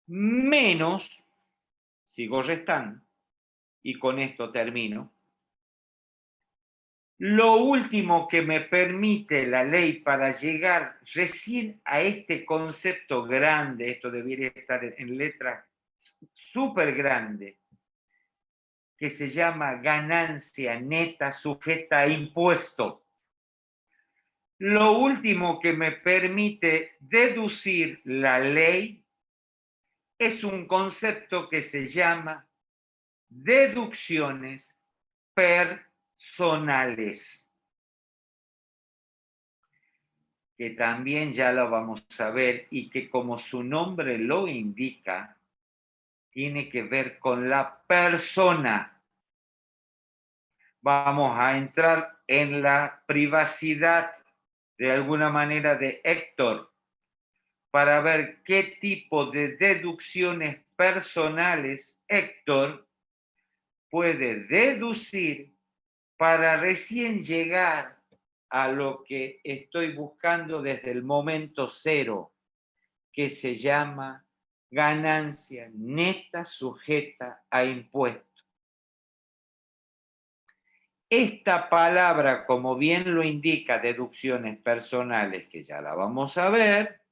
Menos, sigo restando, y con esto termino. Lo último que me permite la ley para llegar recién a este concepto grande, esto debería estar en letra súper grande, que se llama ganancia neta sujeta a impuesto. Lo último que me permite deducir la ley es un concepto que se llama deducciones personales, que también ya lo vamos a ver y que, como su nombre lo indica, tiene que ver con la persona. Vamos a entrar en la privacidad, de alguna manera, de Héctor, para ver qué tipo de deducciones personales Héctor puede deducir para recién llegar a lo que estoy buscando desde el momento cero, que se llama ganancia neta sujeta a impuesto. Esta palabra, como bien lo indica deducciones personales, que ya la vamos a ver,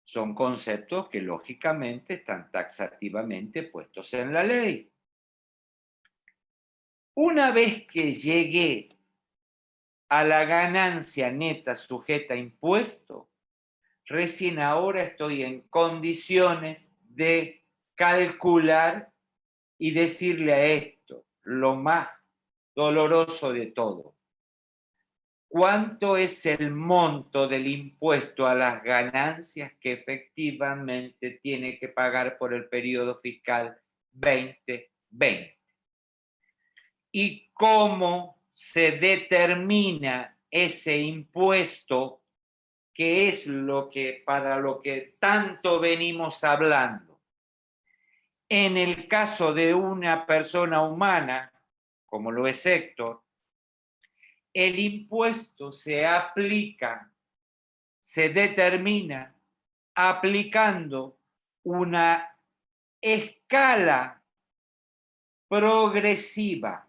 son conceptos que lógicamente están taxativamente puestos en la ley. Una vez que llegué a la ganancia neta sujeta a impuesto, recién ahora estoy en condiciones de calcular y decirle a esto, lo más doloroso de todo, ¿cuánto es el monto del impuesto a las ganancias que efectivamente tiene que pagar por el periodo fiscal 2020? ¿Y cómo se determina ese impuesto, que es para lo que tanto venimos hablando? En el caso de una persona humana, como lo es Héctor, el impuesto se aplica, se determina aplicando una escala progresiva.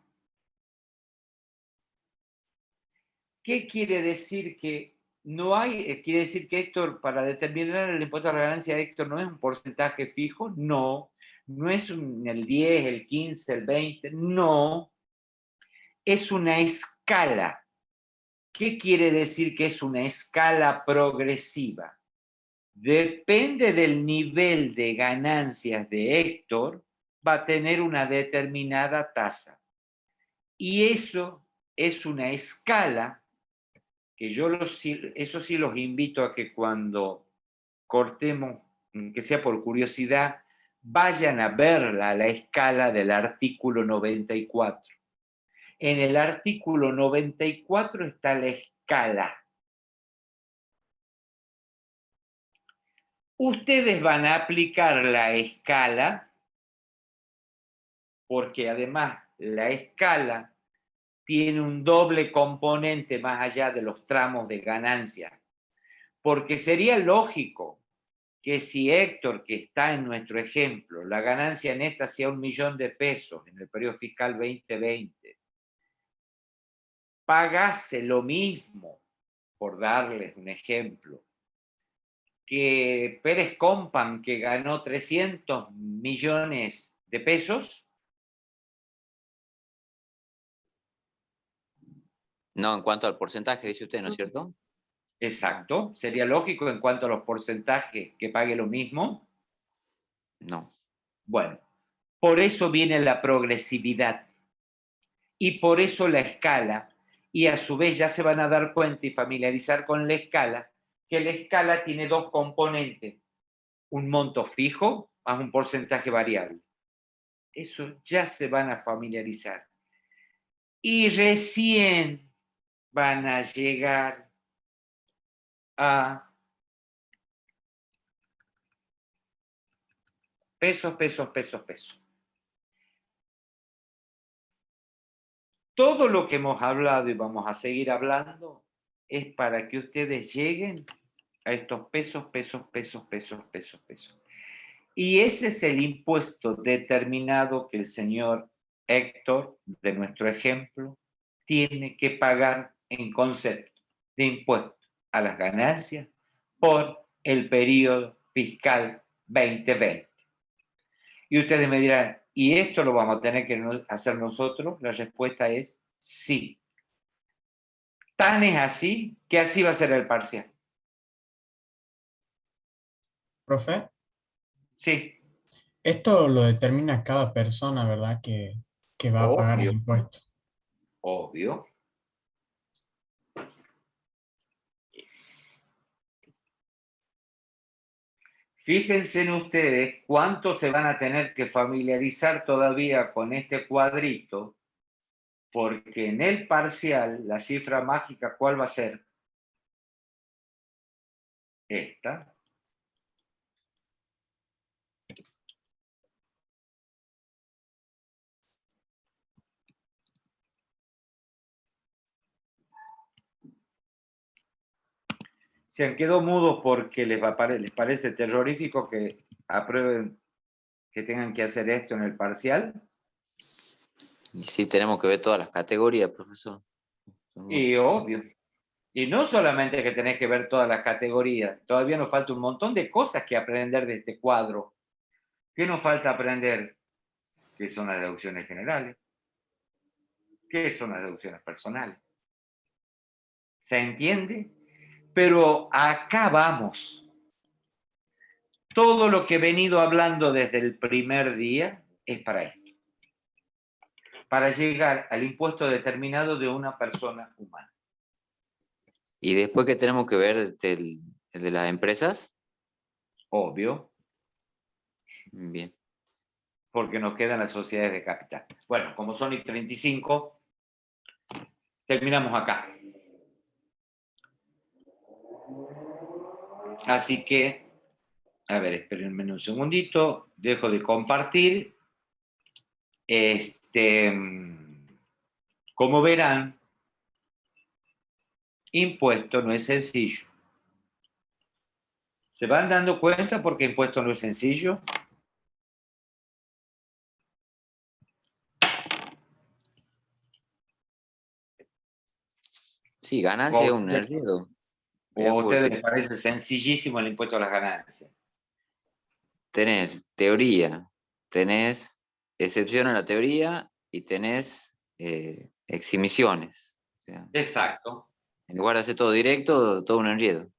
¿Qué quiere decir? Que no hay, quiere decir que Héctor, para determinar el impuesto a la ganancia, Héctor, no es un porcentaje fijo, no es el 10, el 15, el 20, no, es una escala. ¿Qué quiere decir que es una escala progresiva? Depende del nivel de ganancias de Héctor, va a tener una determinada tasa. Y eso es una escala que eso sí los invito a que cuando cortemos, que sea por curiosidad, vayan a verla, la escala del artículo 94. En el artículo 94 está la escala. Ustedes van a aplicar la escala, porque además la escala tiene un doble componente más allá de los tramos de ganancia. Porque sería lógico que si Héctor, que está en nuestro ejemplo, la ganancia neta sea 1 millón de pesos en el periodo fiscal 2020, pagase lo mismo, por darles un ejemplo, que Pérez Compan, que ganó 300 millones de pesos. No, en cuanto al porcentaje, dice usted, ¿no es cierto? Exacto. ¿Sería lógico en cuanto a los porcentajes que pague lo mismo? No. Bueno, por eso viene la progresividad y por eso la escala, y a su vez ya se van a dar cuenta y familiarizar con la escala, que la escala tiene dos componentes, un monto fijo más un porcentaje variable. Eso ya se van a familiarizar. Y recién van a llegar a pesos. Todo lo que hemos hablado y vamos a seguir hablando es para que ustedes lleguen a estos pesos. Y ese es el impuesto determinado que el señor Héctor, de nuestro ejemplo, tiene que pagar en concepto de impuesto a las ganancias por el periodo fiscal 2020. Y ustedes me dirán, ¿y esto lo vamos a tener que hacer nosotros? La respuesta es sí. Tan es así que así va a ser el parcial. Profe, Sí. esto lo determina cada persona, ¿verdad? Que va a pagar el Obvio. impuesto. Obvio. Fíjense en ustedes cuánto se van a tener que familiarizar todavía con este cuadrito, porque en el parcial, la cifra mágica, ¿cuál va a ser? Esta. Se han quedado mudos porque les parece terrorífico que aprueben que tengan que hacer esto en el parcial. Y sí, tenemos que ver todas las categorías, profesor. Y obvio. Y no solamente que tenés que ver todas las categorías, todavía nos falta un montón de cosas que aprender de este cuadro. ¿Qué nos falta aprender? ¿Qué son las deducciones generales? ¿Qué son las deducciones personales? ¿Se entiende? Pero acá vamos. Todo lo que he venido hablando desde el primer día es para esto. Para llegar al impuesto determinado de una persona humana. ¿Y después qué tenemos que ver el de las empresas? Obvio. Bien. Porque nos quedan las sociedades de capital. Bueno, como son y 35, terminamos acá. Así que, a ver, espérenme un segundito, dejo de compartir. Como verán, impuesto no es sencillo. ¿Se van dando cuenta por qué impuesto no es sencillo? Sí, ganancia es un enredo. ¿O a ustedes les parece sencillísimo el impuesto a las ganancias? Tenés teoría, tenés excepción a la teoría y tenés exhibiciones. O sea, exacto. En lugar de hacer todo directo, todo un enredo.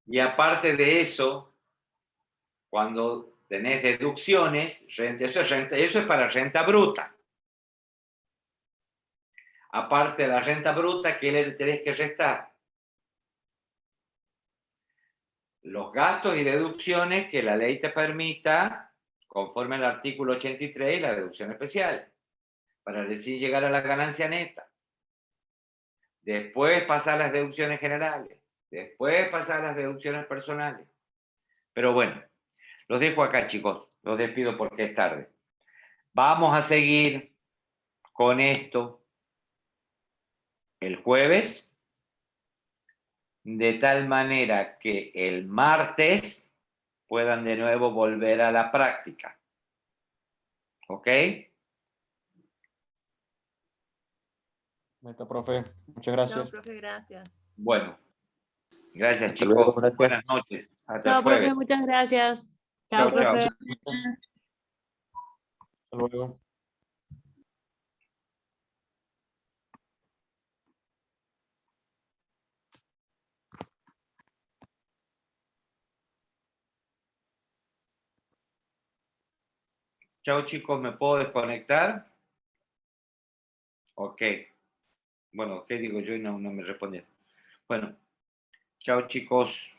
Y aparte de eso, cuando tenés deducciones, eso es para renta bruta. Aparte de la renta bruta, ¿qué le tenés que restar? Los gastos y deducciones que la ley te permita, conforme al artículo 83 y la deducción especial, para recién llegar a la ganancia neta. Después pasar las deducciones generales. Después pasar las deducciones personales. Pero bueno, los dejo acá, chicos. Los despido porque es tarde. Vamos a seguir con esto el jueves, de tal manera que el martes puedan de nuevo volver a la práctica. ¿Ok? Meta, profe. Muchas gracias. Chao, profe, gracias. Bueno, gracias, Hasta chicos. luego, gracias. Buenas noches. Hasta el Chao, jueves. profe, muchas gracias. Chao, Chao, chao. profe. Hasta luego. Chao, chicos. ¿Me puedo desconectar? Ok. Bueno, ¿qué digo yo? Y no me respondieron. Bueno, chao, chicos.